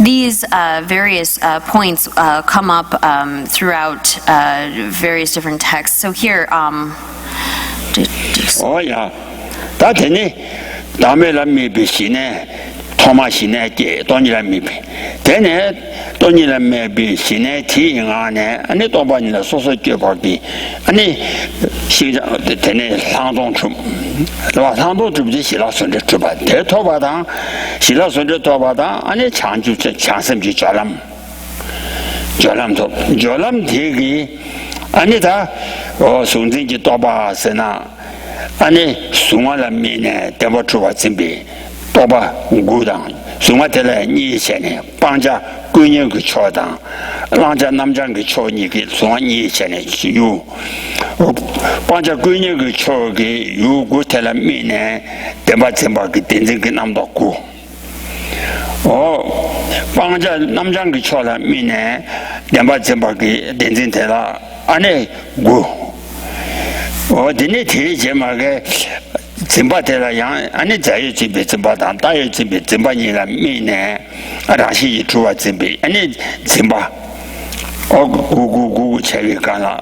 these various points come up throughout various different texts. So here, oh yeah, 다음에라 미비시네 토마시네 게 돈이라 미비 되네 돈이라 미비 시네 티잉아네 아니 도반이라 소소 껴바비 아니 시장 되네 상동춤 와 상동춤이 시라선데 주바 대토바당 시라선데 도바당 아니 창주 창심지 졸람 되기 아니다 송진지 도바스나 아니 숭화라 미네 대버 주와 진비 도바 우구당 숭화텔에 니세네 방자 꾸녀 그 초당 랑자 남장 그 초니 그 숭화 니세네 유 방자 꾸녀 그 초기 유구텔에 미네 대바 진바 그 된진 그 남도고 방자 남장 그 초라 미네 대바 진바 그 된진 대라 안에 구 어디니 대제마게 짐바테라 양 아니 자유 집에 짐바당 다유 집에 짐바니라 미네 라시 주와 집에 아니 짐바 구구구 체리 가나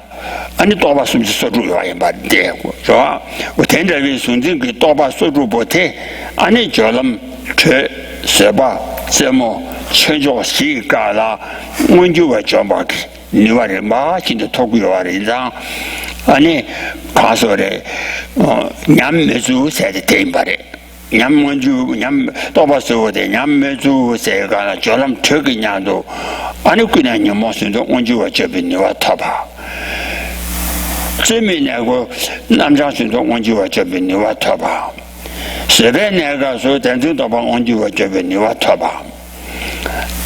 아니 도바 숨지 소주가 임바데고 저 어텐데비 순진 그 도바 소주 보테 아니 저럼 제 세바 제모 최저 시가라 원주와 점바기 니와레 마친도 토구요와레자 아니 가서래 냠매주 세대 대인바래 냠 먼저 냠 도바서데 냠 매주 세가라 저람 턱이냐도 아니 그냥 녀모스도 언주와 접이니와 타봐 재미내고 남자신도 언주와 접이니와 타봐 세배 내가서 된도 봐 언주와 접이니와 타봐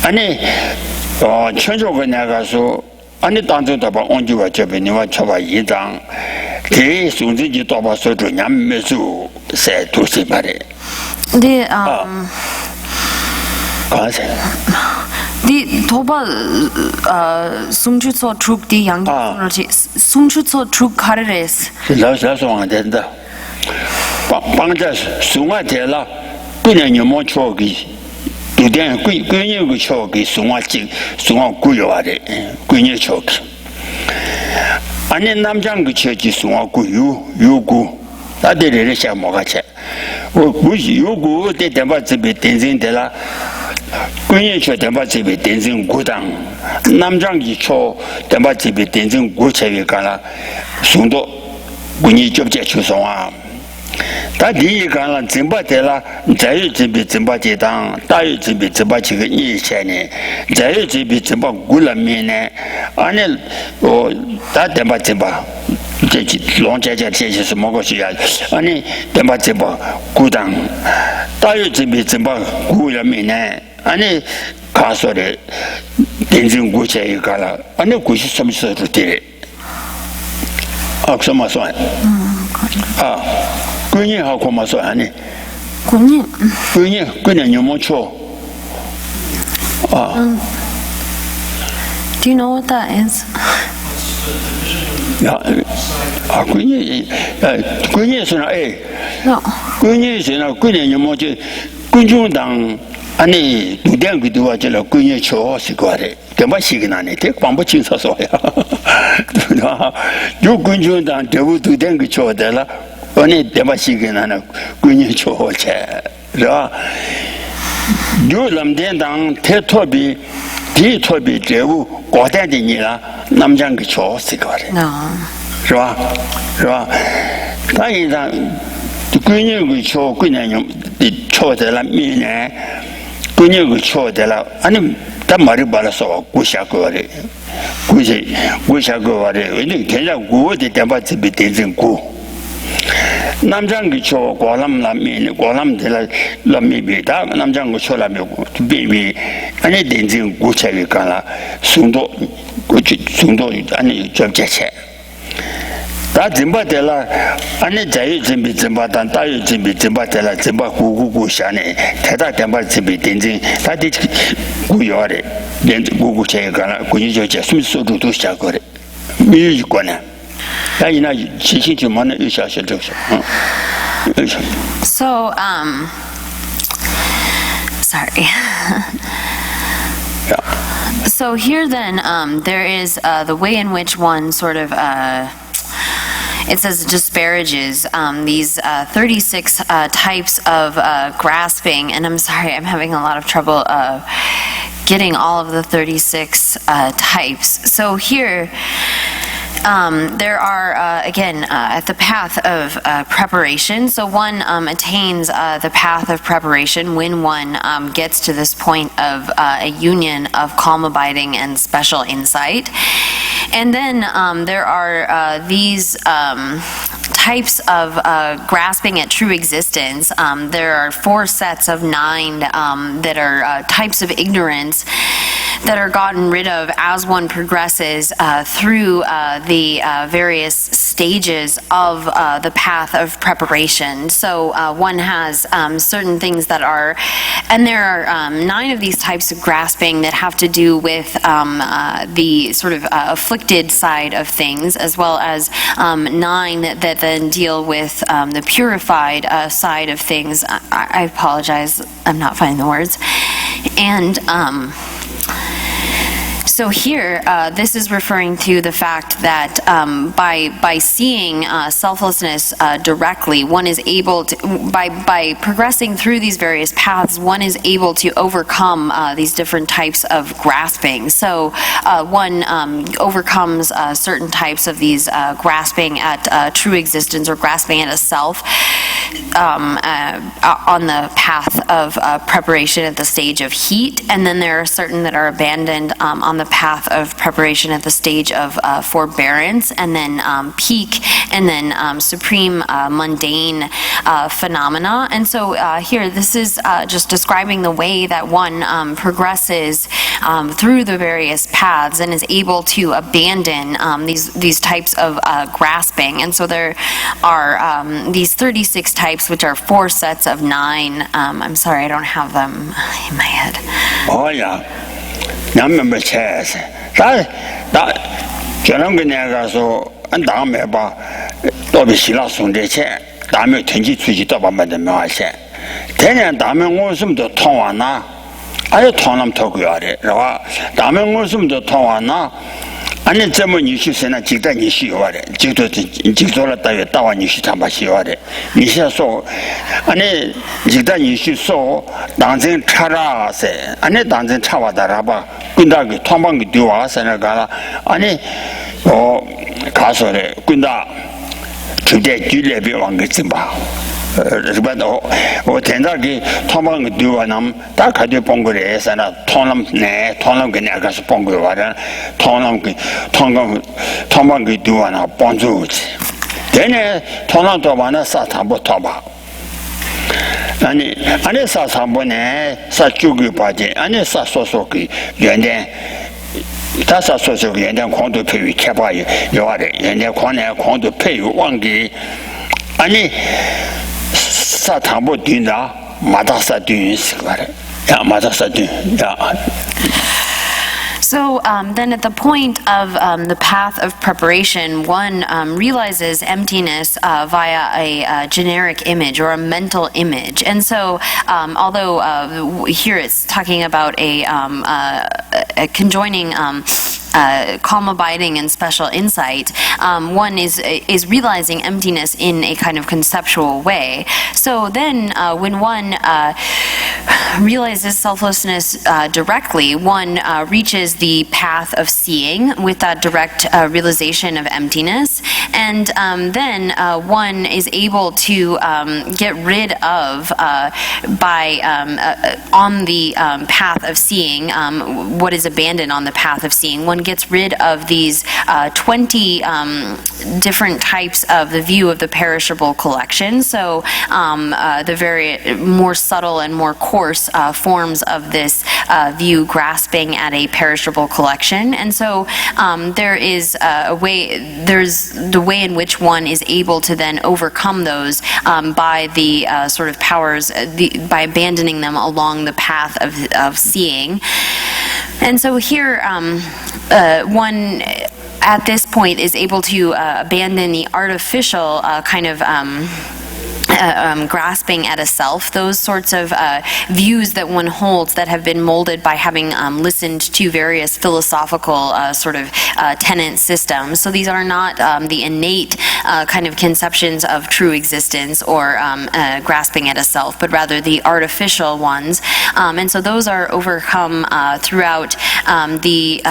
아니 천조가 나가서 아니 단도다 봐 언주와 접이니와 타봐 이당 대 순지지 도바서도 냠 매주 세 도시 말에 The 가세 the toba sungchutso truk di yang sungchutso truk kareres. 老说话的，帮着送我的了，过年你莫巧给，有点过年个巧给送我进，送我贵话的，过年巧给。俺那南疆个巧给送我贵有股，那得来想么个钱？我有股得点把这边定成的了。过年巧点把这边定成古当，南疆个巧点把这边定成古钱个干了，送到过年就接去送啊。他第一个了，真把的了，再有这边真把这当，大有这边真把这个年钱呢，再有这边真把古了面呢，俺那他点把真把。这老家这些是么个需要？俺那点把真把古当，大有这边真把古了面呢，俺那看说的，真正古钱一个了，俺那古是什么时候的？什么算？啊。过年好，怎么说呢？过年有没错？Do you know what that is? 过年是那No. 过年是那过年有没就共产党安尼读点个读啊，就了过年巧是过的，怎么是个那呢？这光不清楚说呀，对吧？有共产党这不读点个巧的了。我那怎么是个那过年巧好吃，是吧？有那么点当太特别，第特别职务高单的你了，那么讲个巧是个的， No. 是吧？是吧？当然上过年个巧，过年用的巧在了面呢，过年个巧在了，俺那他马上把它说过下过的，过下过的，因为天上过的点把这边点成过。남장 그쵸 고람 남미 고람 될 남미 비다 남장 그쵸 라미 비비 아니 된진 고차기 가라 순도 아니 좀 제체 다 짐바텔라 아니 자유 준비 짐바단 다유 준비 짐바텔라 짐바 구구구 샤네 대다 dem바 준비 된진 다디 구요래 된 구구 제가 가라 구니저 제 숨소도 시작거래 미유권에 So, sorry. So here then, there is the way in which one sort of, it says disparages these 36 types of grasping, and I'm sorry, I'm having a lot of trouble getting all of the 36 types. So here, there are, again, at the path of preparation. So one attains the path of preparation when one gets to this point of a union of calm abiding and special insight. And then there are these types of grasping at true existence. There are 4 sets of 9 that are types of ignorance that are gotten rid of as one progresses through the various stages of the path of preparation. So one has certain things that are, and there are 9 of these types of grasping that have to do with the sort of afflicted side of things, as well as 9 that then deal with the purified side of things. I apologize, I'm not finding the words. And So here, this is referring to the fact that by seeing selflessness directly, one is able to, by progressing through these various paths, one is able to overcome these different types of grasping. So one overcomes certain types of these grasping at true existence or grasping at a self on the path of preparation at the stage of heat, and then there are certain that are abandoned on the path of preparation at the stage of forbearance, and then peak, and then supreme mundane phenomena. And so here, this is just describing the way that one progresses through the various paths and is able to abandon these types of grasping. And so there are these 36 types, which are 4 sets of 9. I'm sorry, I don't have them in my head. Oh yeah, number chess. That 저런 거 내가서 다음에 봐. 또 비실라 손대체. 다음에 ten지 주지 또 봐만데 뭐하세. 대년 다음에 무슨도 통하나. 아예 통남 토고야래. 라 다음에 무슨도 통하나. 아니 저뭐 20세나 직단 20월에 직도라 따위 따와 23바 10월에 이셔서 아니 직단 20소 당전 차라세 아니 당전 차와다라바 군다기 통방기 뒤와서나 가라 아니 가서래 군다 주대 줄레비 왕게 좀봐 그래도 어ten다기 통방기 뒤와남 다 가지 봉거래 해서나 통남 네 통남 그냥 가서 봉거 와라 통방기 뒤와나 본주지 되네 통남도 와나 사탐부 토바 아니 사삼번에 사주기 바지 아니 사소소기 연대 다사소소기 연대 공도 표위 개발이 요아래 연대 권내 공도 표위 왕기 아니 사탐부 뒤나 마다사 뒤스 거래 야 마다사 뒤야 So then at the point of the path of preparation, one realizes emptiness via a generic image or a mental image. And so although here it's talking about a conjoining calm abiding and special insight, one is realizing emptiness in a kind of conceptual way. So then when one realizes selflessness directly, one reaches the path of seeing with that direct realization of emptiness, and then one is able to get rid of on the path of seeing what is abandoned on the path of seeing. One gets rid of these 20 different types of the view of the perishable collection. So the very more subtle and more coarse forms of this view grasping at a perishable collection. And so there's the way in which one is able to then overcome those by the sort of powers, by abandoning them along the path of seeing. And so here, one at this point is able to abandon the artificial kind of grasping at a self, those sorts of views that one holds that have been molded by having listened to various philosophical sort of tenet systems. So these are not the innate kind of conceptions of true existence or grasping at a self, but rather the artificial ones. And so those are overcome throughout the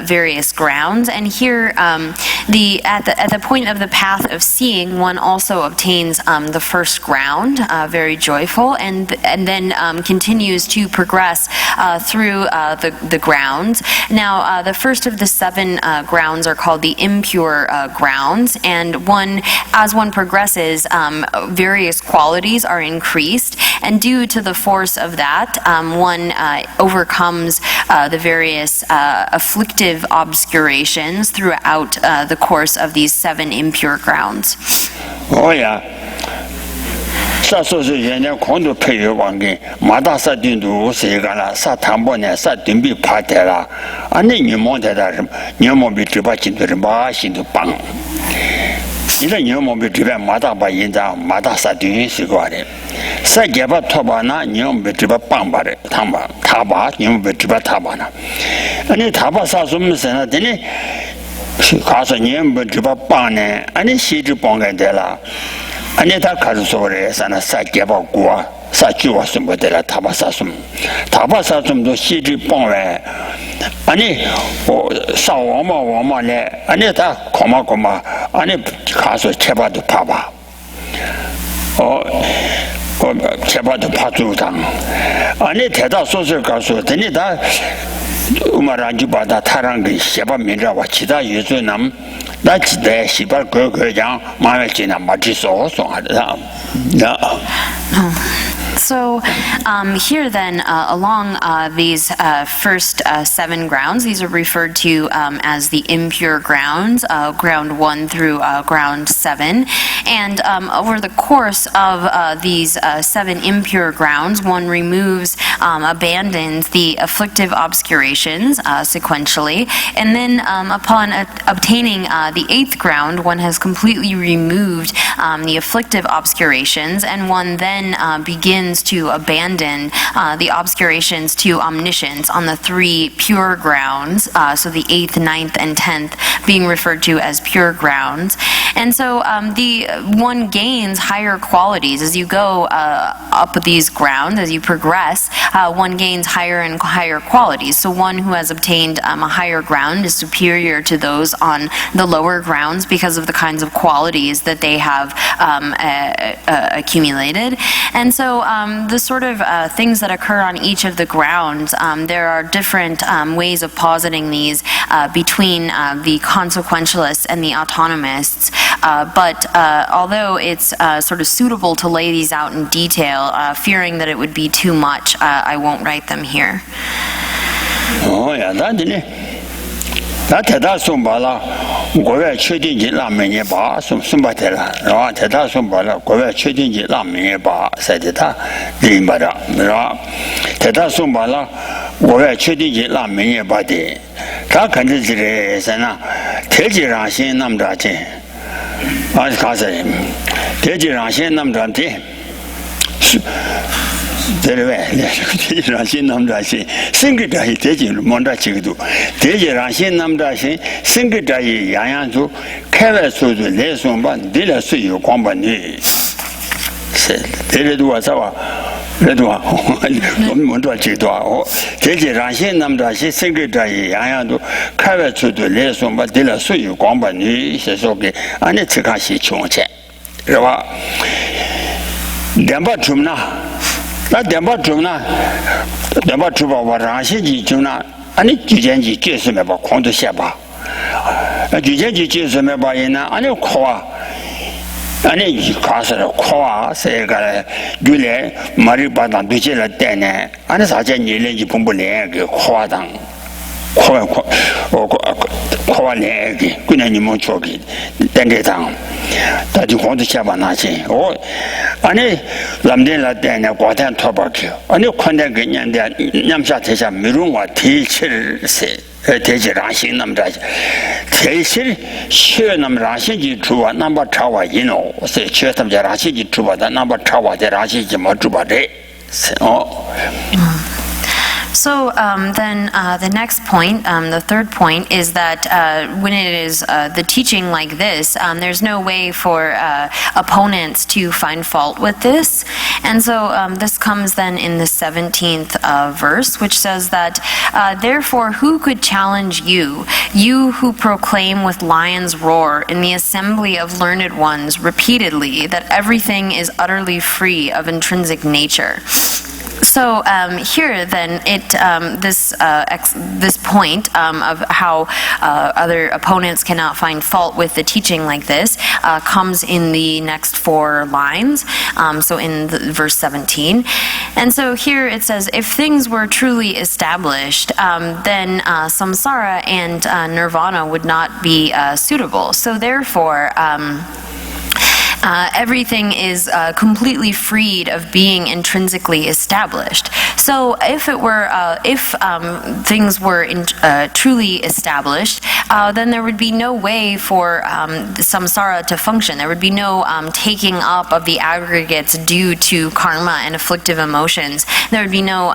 various grounds. And here, at the point of the path of seeing, one also obtains the first ground, very joyful, and then continues to progress through the grounds. Now, the first of the 7 grounds are called the impure grounds, and as one progresses, various qualities are increased, and due to the force of that, one overcomes the various afflictive obscurations throughout the course of these 7 impure grounds. Oh yeah. 사소서 연년 공도 표현 왕게 마다사 딘도 세가라 사탐번에 사딘비 파테라 아니 니몬데다 니몬비 드바친들 마신도 빵 이제 녀모비 집에 마다바 인자 마다사 뒤시 거래 사게바 토바나 녀모비 집에 빵바래 탐바 타바 녀모비 집에 타바나 아니 타바사 좀세나 되니 가서 녀모비 집에 빵네 아니 시지 빵게 되라 아니 다 가르소래 사나 사게바 고아 사주와 숨버들라 타바사숨도 시지 빵래 아니 사와마와마래 아니 다 고마고마 아니 가서 제바도 봐봐 제바도 봐주당 아니 대다 소설 가서 되니 다 우마라지 바다 타랑기 제바 민자와 지다 예수남 나 지대 시발 그냥 마음에 지나 맞지소 송하다 So here then, along these first 7 grounds, these are referred to as the impure grounds, ground 1 through ground 7. And over the course of these 7 impure grounds, one removes, abandons the afflictive obscurations sequentially. And then upon obtaining the 8th ground, one has completely removed the afflictive obscurations, and one then begins to abandon the obscurations to omniscience on the 3 pure grounds, so the 8th, 9th, and 10th being referred to as pure grounds. And so the one gains higher qualities as you go up these grounds, as you progress, one gains higher and higher qualities. So one who has obtained a higher ground is superior to those on the lower grounds because of the kinds of qualities that they have accumulated. And so the sort of things that occur on each of the grounds, there are different ways of positing these between the consequentialists and the autonomists. But although it's sort of suitable to lay these out in detail, fearing that it would be too much, I won't write them here. Oh, yeah, that 대다 숨바라 고외 최딘지 라면에 봐 숨바텔라 라 대다 숨바라 고외 최딘지 라면에 봐 세대다 리마라 라 대다 숨바라 고외 최딘지 라면에 봐데 다 간지지레서나 대지랑신 남자지 아주 가서요 대지랑신 남자한테 데레베 대지랑신 남자시 생기다이 대지를 뭔다 지기도 대지랑신 남자시 생기다이 양양주开外소도 내송반 내려수요 광반이 데레도 와서와 그래도 뭔다 지기도 대지랑신 남자시 생기다이 양양도开外소도 내송반 내려수요 광반이 세속에 안에 들어가시 총체 그러와 demba chumna la demba chuba wa rashi ji chumna ani jujenji jesme ba khondu sheba jujenji jesme ba ina ani khowa ani khasara khowa sega gyule mari ba da dujela tene ani saje nyele ji pumbule ge khowa dang khowa le ge kunani mo chogi tenge dang 다지 공도 잡아나지 오 아니 남들라 때에 과단 토박해 아니 컨대 그냥데 냠샤 대자 미룬과 대실세 대지랑신 남자 대실 쉬어 남라신지 주와 남바 차와 인오 세 최탐자 라신지 주와다 남바 차와 대라신지 뭐 주바데 So then the next point, the third point, is that when it is the teaching like this, there's no way for opponents to find fault with this. And so this comes then in the 17th verse, which says that, therefore, who could challenge you, you who proclaim with lion's roar in the assembly of learned ones repeatedly that everything is utterly free of intrinsic nature? So here, then, this point of how other opponents cannot find fault with the teaching like this comes in the next 4 lines. So in verse 17, and so here it says, if things were truly established, then samsara and nirvana would not be suitable. So therefore. Everything is completely freed of being intrinsically established. So if it were, if things were truly established, then there would be no way for samsara to function. There would be no taking up of the aggregates due to karma and afflictive emotions. There would be no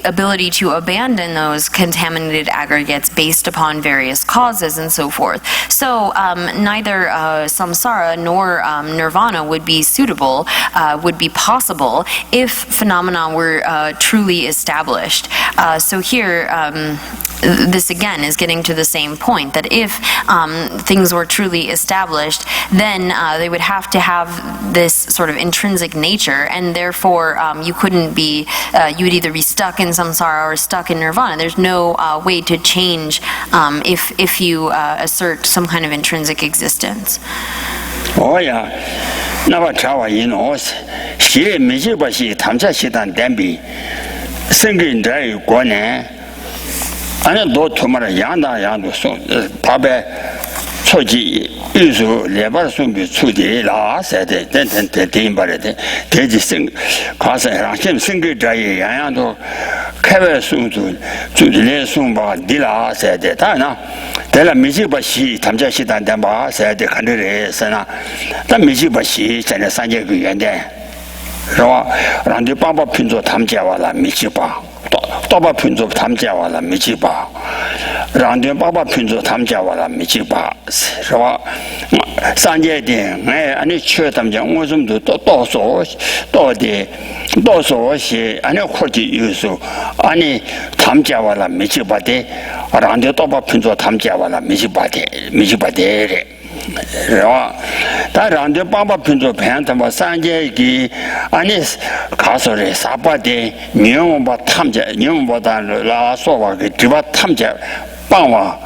ability to abandon those contaminated aggregates based upon various causes and so forth. So neither samsara nor nirvana would be suitable, would be possible if phenomena were truly established. So here, this again is getting to the same point, that if things were truly established, then they would have to have this sort of intrinsic nature, and therefore you couldn't be, you would either be stuck in samsara or stuck in nirvana. There's no way to change if you assert some kind of intrinsic existence. Oh yeah, 나와 자와 인오스 시에 미지바시 탐자시단 댐비 생긴자의 권에 아니 너 토마라 양도 소 밥에 초지 유수 레발 숨비 추디라 세데 덴덴데 딘바레데 대지생 가서랑 심 생긴자의 양도开外 숨도 주들의 숨바 딜라 세데 다나 대라 미지바시 탐자시단 댐바 세데 칸데레스나 다 미지바시 전에 산제 그 연대 그러와 란데 빠빠 핀조 탐자와라 미지바 또바 핀조 탐자와라 미지바 란데 빠빠 핀조 탐자와라 미지바 그러와 산제데 아니 추 탐자 무슨도 또서 또서시 아니 코지 유수 아니 탐자와라 미지바데 란데 또바 핀조 탐자와라 미지바데레 다란데 빠빠 핀조 팬타마 산제기 아니 가서레 사바데 녀모바 탐자 녀모보다 라소와게 디바 탐자 빵와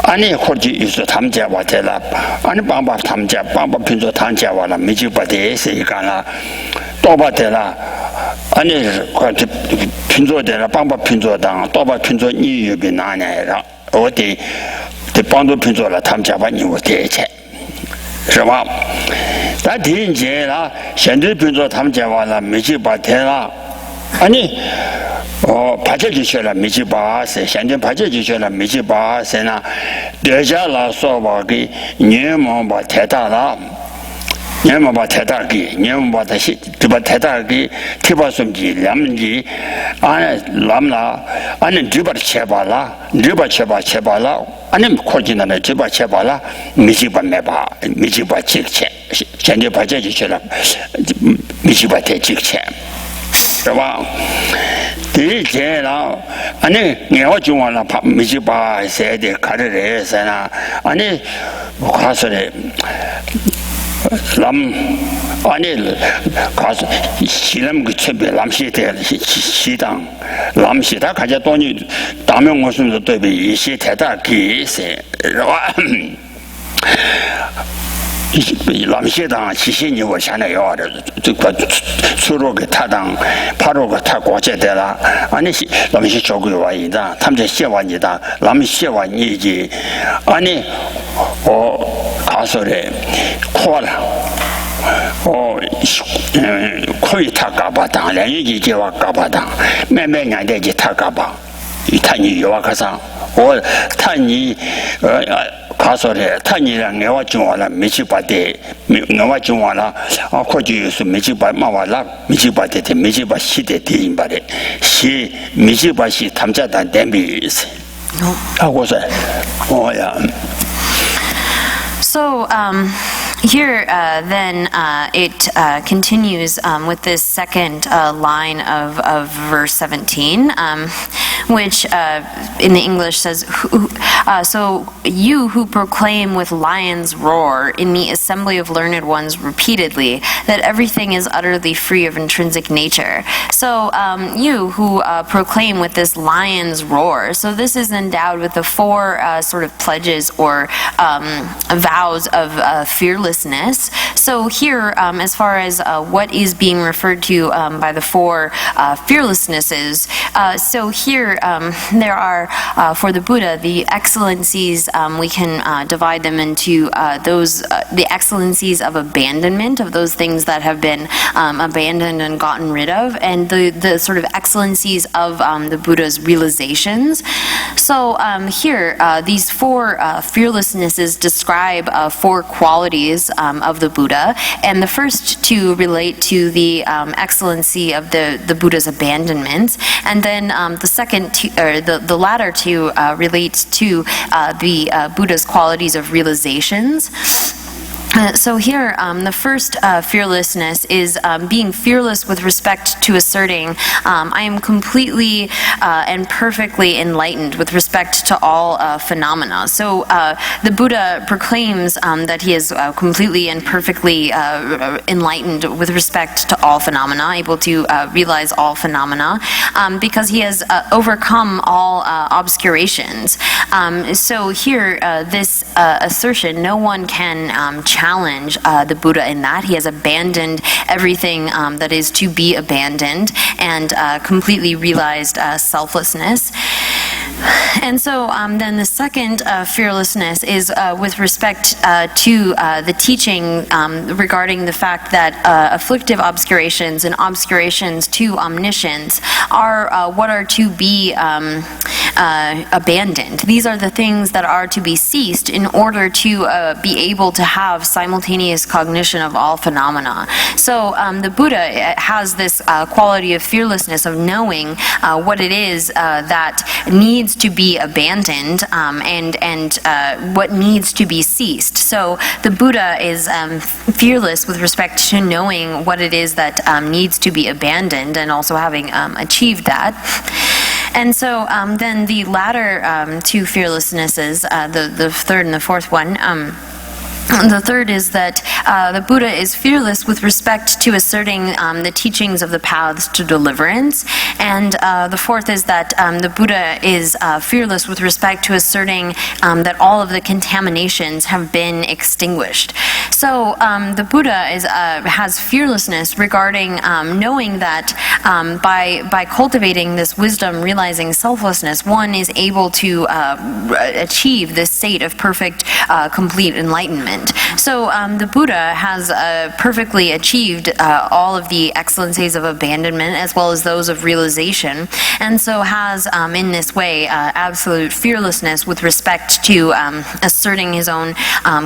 아니 코지 유수 탐자 와텔라 아니 빵바 탐자 빵바 핀조 탐자와라 미지바데 세이가나 또바텔라 아니 코지 핀조데라 빵바 핀조당 또바 핀조 니유비 나냐라 어디帮助拼做了他们家把你我这一切是吧那听见了现在拼做他们家完了没去把天了아니 파제 주셔라 미지 바세 현재 파제 주셔라 미지 바세나 대자라 소바기 녀모 바 대다라 녀모 바 대다기 녀모 바 다시 두 대다기 티바숨지 람지 아니 람나 아니 두바 쳐봐라 두바 쳐봐라 아니 코지나네 두바 쳐봐라 미지 바 매바 미지 바 직체 현재 파제 주셔라 미지 바 대직체是吧？第一件啦，俺我就完了，怕没去把谁的看着人生啦，俺我看说的，俺看说西南个区别，南西的西当，南西他看见多年，当面我说是对比一些太大给谁，是吧？남시당 시신이我现在要的这个出入给他当爬入个他国家的啦아니 남시 저거 와이다 탐제 시와니다 남 시와니지 아니 가서래 코라 코이 타가바당 랭이지 제와 가바당 매매냐 되지 타가바 이 탄이 요와 가서 탄이 가서래 탄이랑 내가 중화라 미치바데 내가 중화라 코지에서 미치바 마와라 미치바데 미치바 시대 대인바래 시 미치바시 탐자단 댐비스 하고서 야 So here then it continues with this second line of verse 17, which in the English says, so you who proclaim with lion's roar in the assembly of learned ones repeatedly that everything is utterly free of intrinsic nature. So you who proclaim with this lion's roar, so this is endowed with the four sort of pledges or vows of fearlessness. So here, as far as what is being referred to by the four fearlessnesses, so here here there are, for the Buddha, the excellencies, we can divide them into the excellencies of abandonment, of those things that have been abandoned and gotten rid of, and the sort of excellencies of the Buddha's realizations. So here, these four fearlessnesses describe four qualities of the Buddha, and the first two relate to the excellency of the Buddha's abandonment, and then the second, the latter two relate to the Buddha's qualities of realizations. So here, the first fearlessness is being fearless with respect to asserting, I am completely and perfectly enlightened with respect to all phenomena. So the Buddha proclaims that he is completely and perfectly enlightened with respect to all phenomena, able to realize all phenomena, because he has overcome all obscurations. So here, this assertion, no one can challenge the Buddha in that. He has abandoned everything that is to be abandoned and completely realized selflessness. And so then the second fearlessness is with respect to the teaching regarding the fact that afflictive obscurations and obscurations to omniscience are what are to be abandoned. These are the things that are to be ceased in order to be able to have simultaneous cognition of all phenomena. So the Buddha has this quality of fearlessness, of knowing what it is that needs to be abandoned and what needs to be ceased. So the Buddha is fearless with respect to knowing what it is that needs to be abandoned and also having achieved that. And so then the latter two fearlessnesses, the third and the fourth one, the third is that the Buddha is fearless with respect to asserting the teachings of the paths to deliverance. And the fourth is that the Buddha is fearless with respect to asserting that all of the contaminations have been extinguished. So the Buddha has fearlessness regarding knowing that by cultivating this wisdom, realizing selflessness, one is able to achieve this state of perfect, complete enlightenment. So the Buddha has perfectly achieved all of the excellencies of abandonment as well as those of realization, and so has in this way absolute fearlessness with respect to asserting his own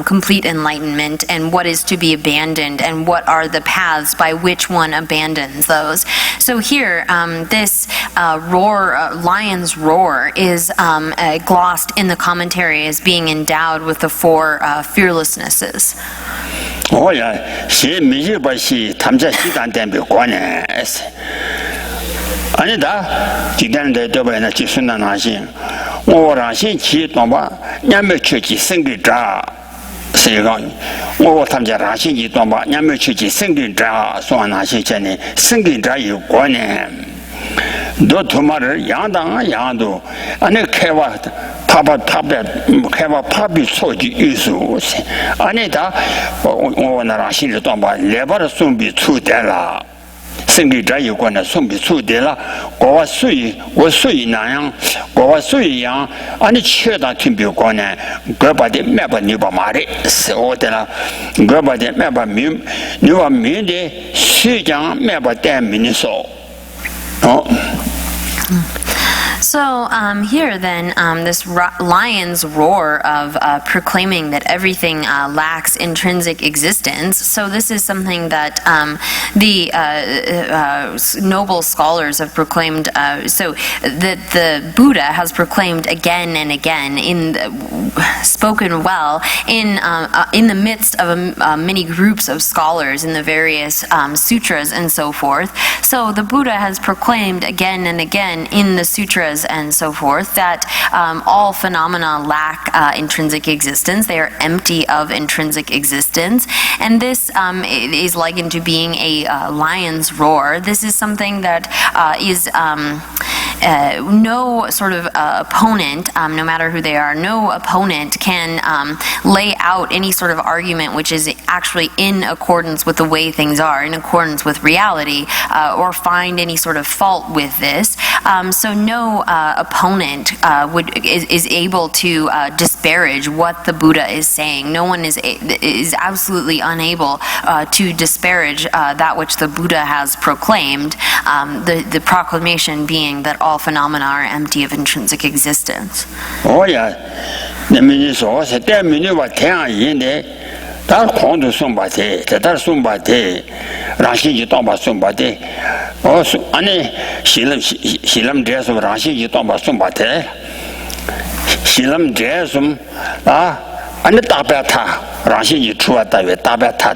complete enlightenment and what is to be abandoned and what are the paths by which one abandons those. So here, this lion's roar is glossed in the commentary as being endowed with the four fearlessnesses. 오야 시미지바시 탐자시단 템비 관에 아니다 지단데 더바나 지순나나시 오라시 지동바 냠메치지 생기자 세강 오 탐자라시 지동바 냠메치지 생기자 소나시 전에 생기자 요관에 너 두마를 양도 안에 개와 개와 파비 소지 유수 아니다 오나라시 지동바 레바르 숨비 추대라 생기자 요관에 숨비 추대라 고와 수이 나양 고와 수이양 아니 최다 팀비관에 거바데 매바 니바 말이 오데라 거바데 매바 니와 미데 시장 매바 때미니소 So here then, this lion's roar of proclaiming that everything lacks intrinsic existence. So this is something that the noble scholars have proclaimed. So that the Buddha has proclaimed again and again, spoken well in the midst of many groups of scholars in the various sutras and so forth. So the Buddha has proclaimed again and again in the sutras and so forth that all phenomena lack intrinsic existence. They are empty of intrinsic existence, and this is likened to being a lion's roar. This is something that is no sort of opponent, no matter who they are, no opponent can lay out any sort of argument which is actually in accordance with the way things are, in accordance with reality, or find any sort of fault with this. So no opponent is able to disparage what the Buddha is saying. No one is absolutely unable to disparage that which the Buddha has proclaimed, the proclamation being that all phenomena are empty of intrinsic existence. Oh yeah, the minister said that minute 10 in there. 他狂都送把的，在他送把的，让信息当把送把的，我说俺呢，西lâm这说让信息当把送把的，西lâm这说啊，俺呢大白他，让信息出来大约大白他，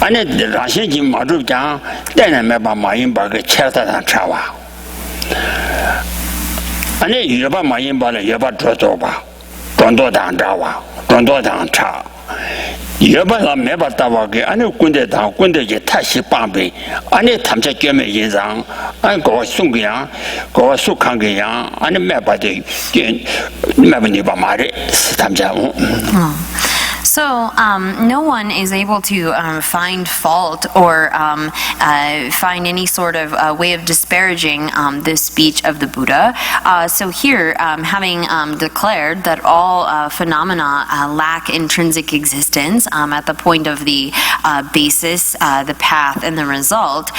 俺呢让信息马主讲，当然没把马英把给切他上吃哇，俺呢越把马英把了越把捉走吧，装多当着哇。 装多当差，越把他没把大瓦给，俺那滚得也太稀半倍，俺那他们家姐妹人上，俺给我送个样，给我送看个样，俺那没把的，没把你把妈的，是他们家。So no one is able to find fault or find any sort of way of disparaging this speech of the Buddha. So here, having declared that all phenomena lack intrinsic existence at the point of the basis, the path, and the result,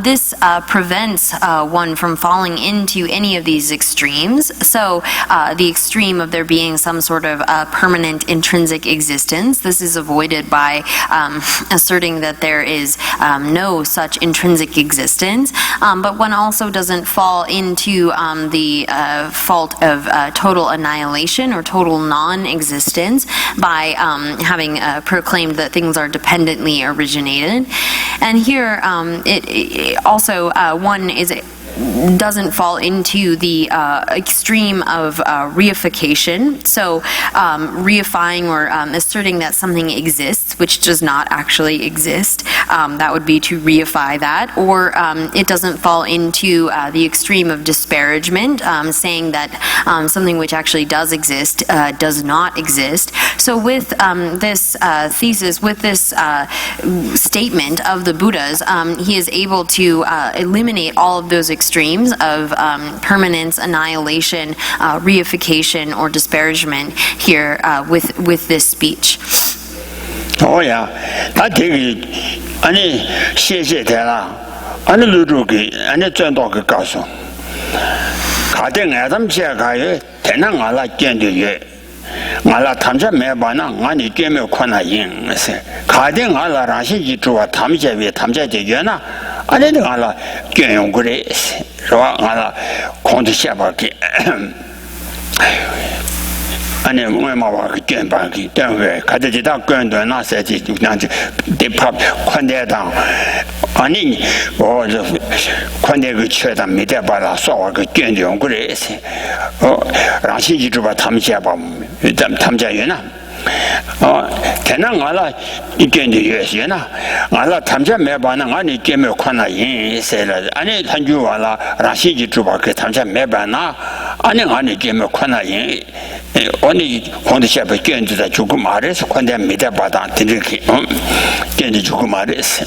this prevents one from falling into any of these extremes. So the extreme of there being some sort of permanent intrinsic existence, this is avoided by asserting that there is no such intrinsic existence, but one also doesn't fall into the fault of total annihilation or total non-existence by having proclaimed that things are dependently originated. And here it also one doesn't fall into the extreme of reification. So reifying or asserting that something exists, which does not actually exist, that would be to reify that. Or it doesn't fall into the extreme of disparagement, saying that something which actually does exist does not exist. So with this thesis, with this statement of the Buddhas, he is able to eliminate all of those extremes of permanence, annihilation, reification, or disparagement here with this speech. Oh yeah, I think any 谢谢他啦，俺那路路给俺那转到个告诉，卡定俺他们家卡有，天南俺那见的有。 俺拉他们家没办呢，俺的姐妹看那赢是，卡定俺拉让些一做，他们家为他们家的人呢，俺那俺拉卷用过来是吧？俺拉空着下巴给，俺那我妈妈给卷巴给，等会看着这当卷段那些就那就得怕宽带当，俺那我这宽带个缺的没得把它说话给卷用过来是，哦，让些一做把他们家把。 他们家人呐，天南俺拉一点的也行呐，俺拉他们家没办呢，俺的姐妹看那人谁了，俺的他就完了，让谁去做吧，给他们家没办呐，俺的姐妹看那人，我的黄的下边卷子的就个马的是看的没得把当，听着看，卷子就个马的是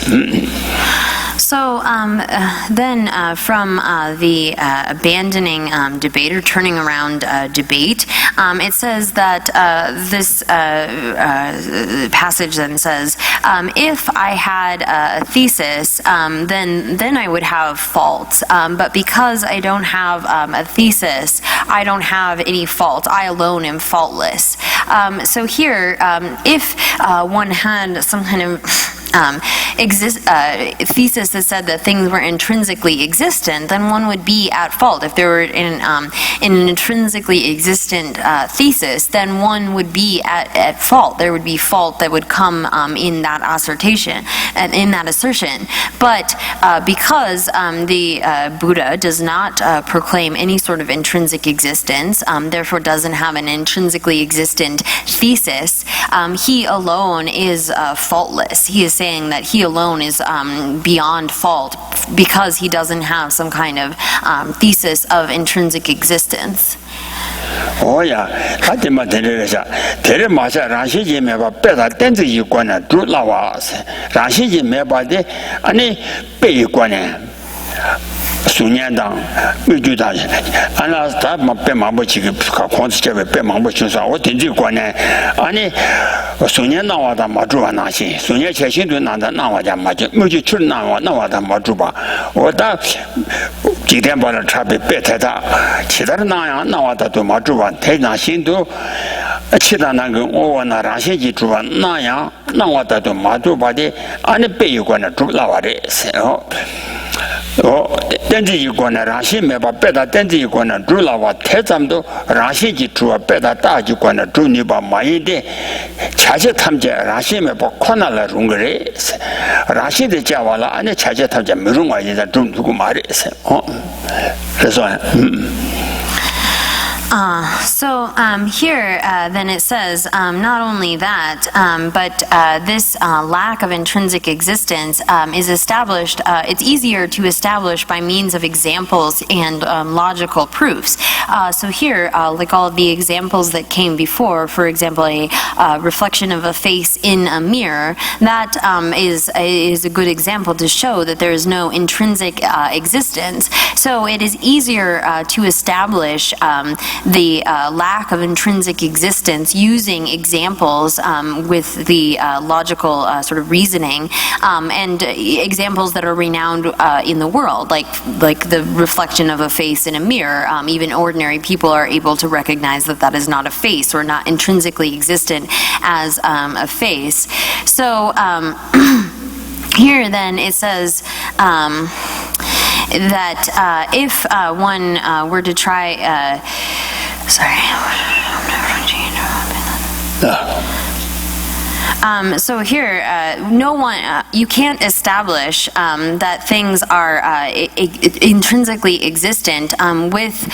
，So then from the abandoning debate or turning around debate, it says that this passage then says, if I had a thesis, then I would have faults. But because I don't have a thesis, I don't have any faults. I alone am faultless. So here, if one had some kind of thesis that said that things were intrinsically existent, then one would be at fault. If there were in an intrinsically existent thesis, then one would be at fault. There would be fault that would come in that assertion and in that assertion. But because the Buddha does not proclaim any sort of intrinsic existence, therefore doesn't have an intrinsically existent thesis, he alone is faultless. He is saying that he alone is beyond fault because he doesn't have some kind of thesis of intrinsic existence. Oh yeah, I did my television. Tell myself, Rashi me about better than the Yuana, do lawas. Rashi me about the any pay Yuana. 수년당 의주다 하나 다 빼망고 지금 공수처에 빼망고 준사 어 된지 관에 아니 수년 나와다 마주와 나시 수년 최신도 나다 나와자 마주 의주 출 나와다 마주봐 어다 지대발을 차배 빼대다 기다려 나와다도 마주와 대나신도 치다난 그 오원나 라시지 주와 나야 나와다도 마주바데 안에 빼이거나 줄라와레세요 댄지 이거나 라시 매바 빼다 댄지 이거나 줄라와 태잠도 라시지 주와 빼다 따지 거나 주니바 마이데 자제 탐제 라시 매바 코나라 룽그레 라시데 자와라 안에 자제 탐제 미룽와이다 좀 두고 말이세요 그래서 Here, then it says not only that, but this lack of intrinsic existence is established, it's easier to establish by means of examples and logical proofs. So here, like all of the examples that came before, for example, a reflection of a face in a mirror, that is a good example to show that there is no intrinsic existence. So it is easier to establish the lack of intrinsic existence using examples with the logical sort of reasoning and examples that are renowned in the world, like the reflection of a face in a mirror. Even ordinary people are able to recognize that that is not a face or not intrinsically existent as a face. So here then it says that if one were to try so here, no one, you can't establish that things are intrinsically existent with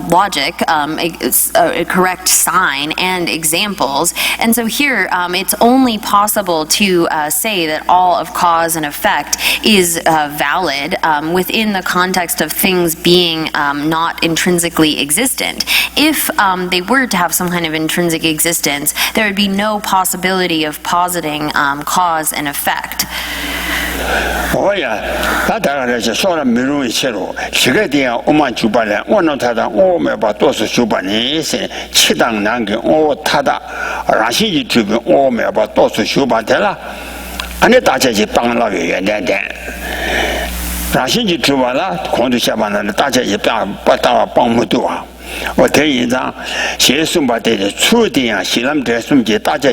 logic, a correct sign, and examples. And so here, it's only possible to say that all of cause and effect is valid within the context of things being not intrinsically existent. If they were to have some kind of intrinsic existence, there would be no possibility of positing cause and effect. 다다가래서 소라 미루이 채로 지게디야 오만 주발에 원노타다 오메바 도스 주반이 치당 난게 오 타다 라시지 주비 오메바 도스 주바텔라 안에 다자지 빵라게 연대대 라시지 주발라 공주샤반을 다자지 빠따와 빵무도와 我听一张写送把的处的呀，写那么的送给大家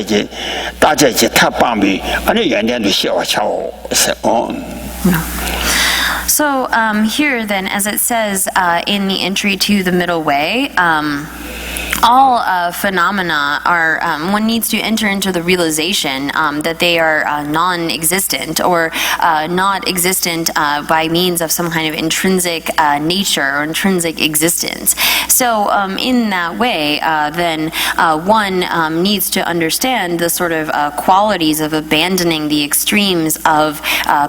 他帮比，俺这原点都写我瞧是哦。So here then, as it says in the entry to the middle way, all phenomena are, one needs to enter into the realization that they are non-existent or not existent by means of some kind of intrinsic nature or intrinsic existence. So in that way, then one needs to understand the sort of qualities of abandoning the extremes of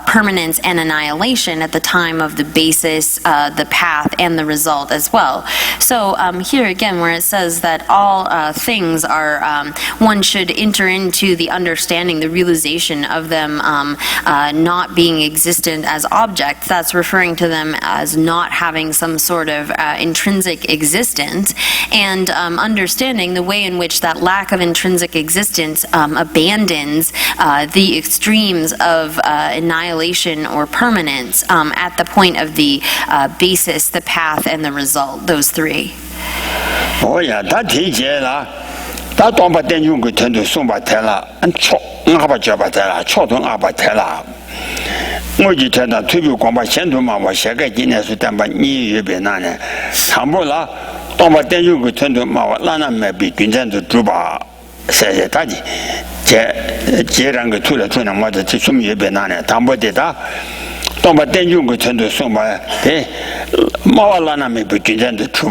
permanence and annihilation at the time of the basis, the path, and the result as well. So here again, where it says that all things are, one should enter into the understanding, the realization of them not being existent as objects. That's referring to them as not having some sort of intrinsic existence, and understanding the way in which that lack of intrinsic existence abandons the extremes of annihilation or permanence at the point of the basis, the path, and the result, those three. 哦呀，他提前了，他当把电用个程度送把台了，俺错，俺把脚把台了，错从俺把台了。我就听到推表光把前途嘛，我写个今年是单把你也别拿呢，长不了，当把电用个程度嘛，我哪买比军政都主把谢谢大家，这两个出来出来，我这什么也别拿呢，长不的他。 当把电用个程度送吧，对，马瓦拉那没不军政的出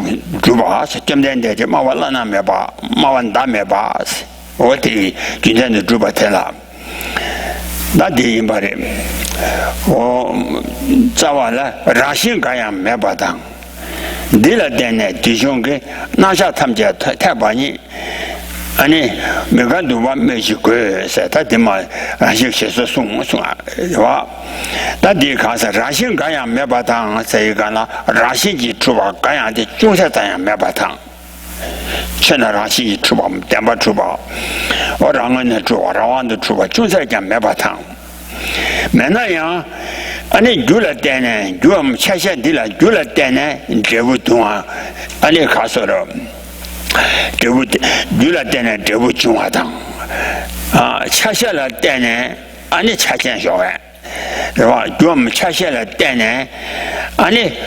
吧是今天的这马瓦拉那没吧，马瓦大没吧是，我的军政的出吧天了，那第一把的，我早完了，让心感样没吧当，第二点呢，弟兄个拿下他们家太把你。 아니 내가 누가 매시고 세타디마 라식 해서 송송아 다디 가서 라식 가야 매바당 세가나 라식이 주바 가야데 중세다야 매바당现在라식이 주바 담바 주바 어랑은 주바 라완도 주바 중세자 매바당 맨나야 아니 줄을 때는 좀 차셔들라 줄을 때는 제부동아 아니 가서로 제부 줄을 때는 제부 중화당 차셔를 때는 아니 차셔셔 좀 차셔를 때는 아니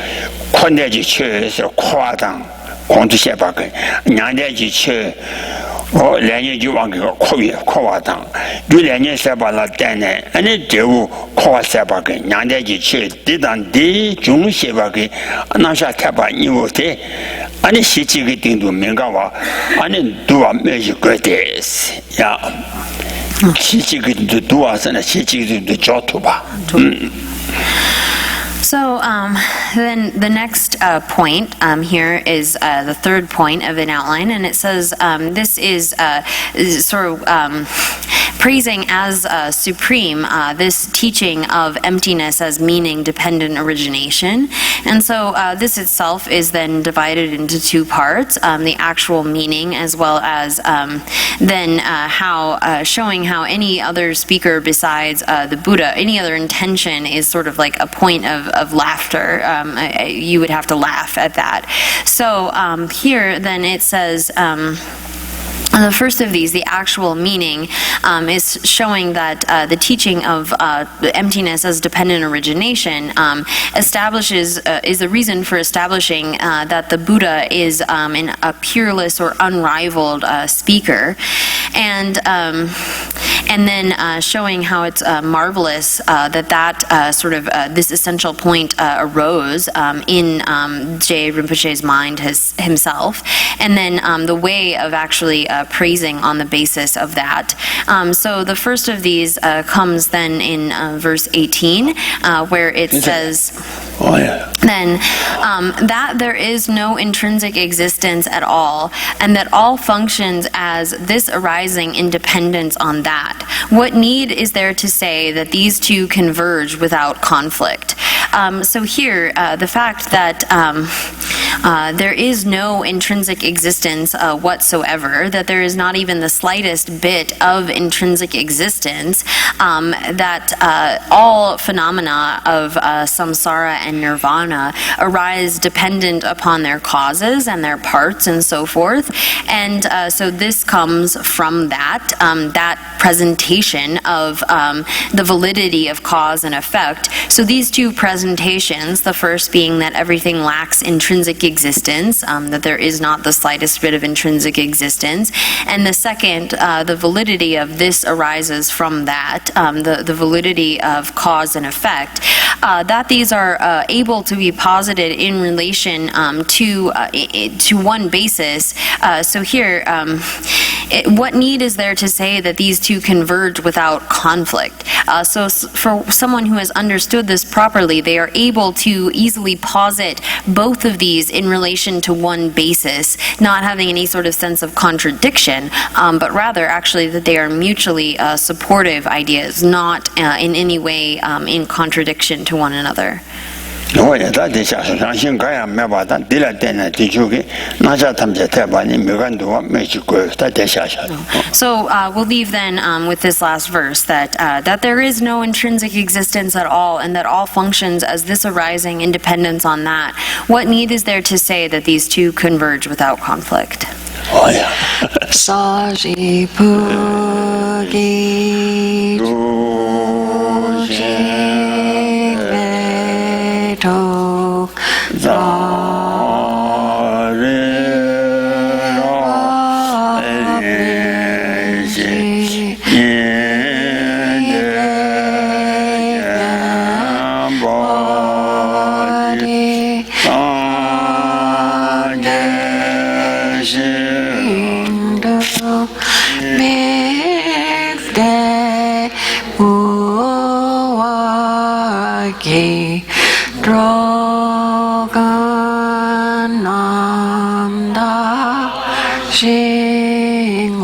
권대지 쳐서 코화당 공주셰바게 냥대지 쳐连就往个扩瓦当，就连三把那单呢，俺那这屋扩三把个，两代就去地当地中些把个，那下开把你我的，俺那些几个顶都明个话，俺那都啊没有个的呀，几个都啊是那几个都交托吧，So then the next point here is the third point of an outline, and it says this is sort of praising as supreme this teaching of emptiness as meaning-dependent origination. And so this itself is then divided into two parts, the actual meaning as well as then how showing how any other speaker besides the Buddha, any other intention is sort of like a point of laughter. You would have to laugh at that. So here then it says the first of these, the actual meaning, is showing that the teaching of emptiness as dependent origination establishes is the reason for establishing that the Buddha is a peerless or unrivaled speaker, and then showing how it's marvelous that sort of this essential point arose in Je Rinpoche's mind himself, and then the way of actually praising on the basis of that. So the first of these comes then in verse 18, where it says, then that there is no intrinsic existence at all, and that all functions as this arising in dependence on that. What need is there to say that these two converge without conflict? So here, the fact that there is no intrinsic existence whatsoever, that there is not even the slightest bit of intrinsic existence, that all phenomena of samsara and nirvana arise dependent upon their causes and their parts and so forth. And so this comes from that, that presentation of the validity of cause and effect. So these two presentations, the first being that everything lacks intrinsic existence, that there is not the slightest bit of intrinsic existence, and the second, the validity of this arises from that, the validity of cause and effect, that these are able to be posited in relation to one basis. So here, what need is there to say that these two converge without conflict? So for someone who has understood this properly, they are able to easily posit both of these in relation to one basis, not having any sort of sense of contradiction, but rather actually that they are mutually supportive ideas, not in any way in contradiction to one another. So we'll leave then with this last verse that there is no intrinsic existence at all, and that all functions as this arising in dependence on that. What need is there to say that these two converge without conflict? Sing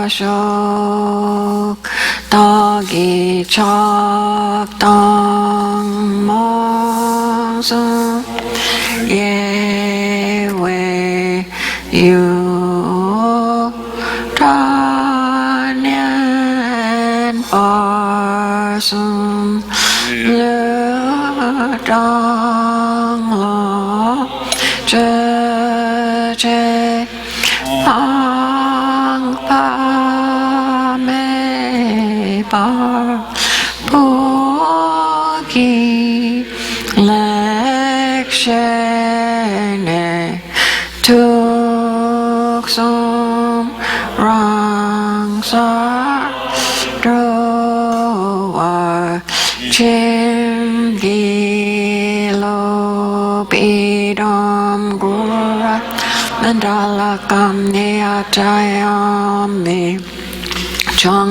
제바쇼 떡이 적당 모습 예외 유다년 벌숨 르당로 제제 방밤에 bar 보기 렉션에 tuksom rangsa droa chimgilo bidam gura mandala kam neatayami chong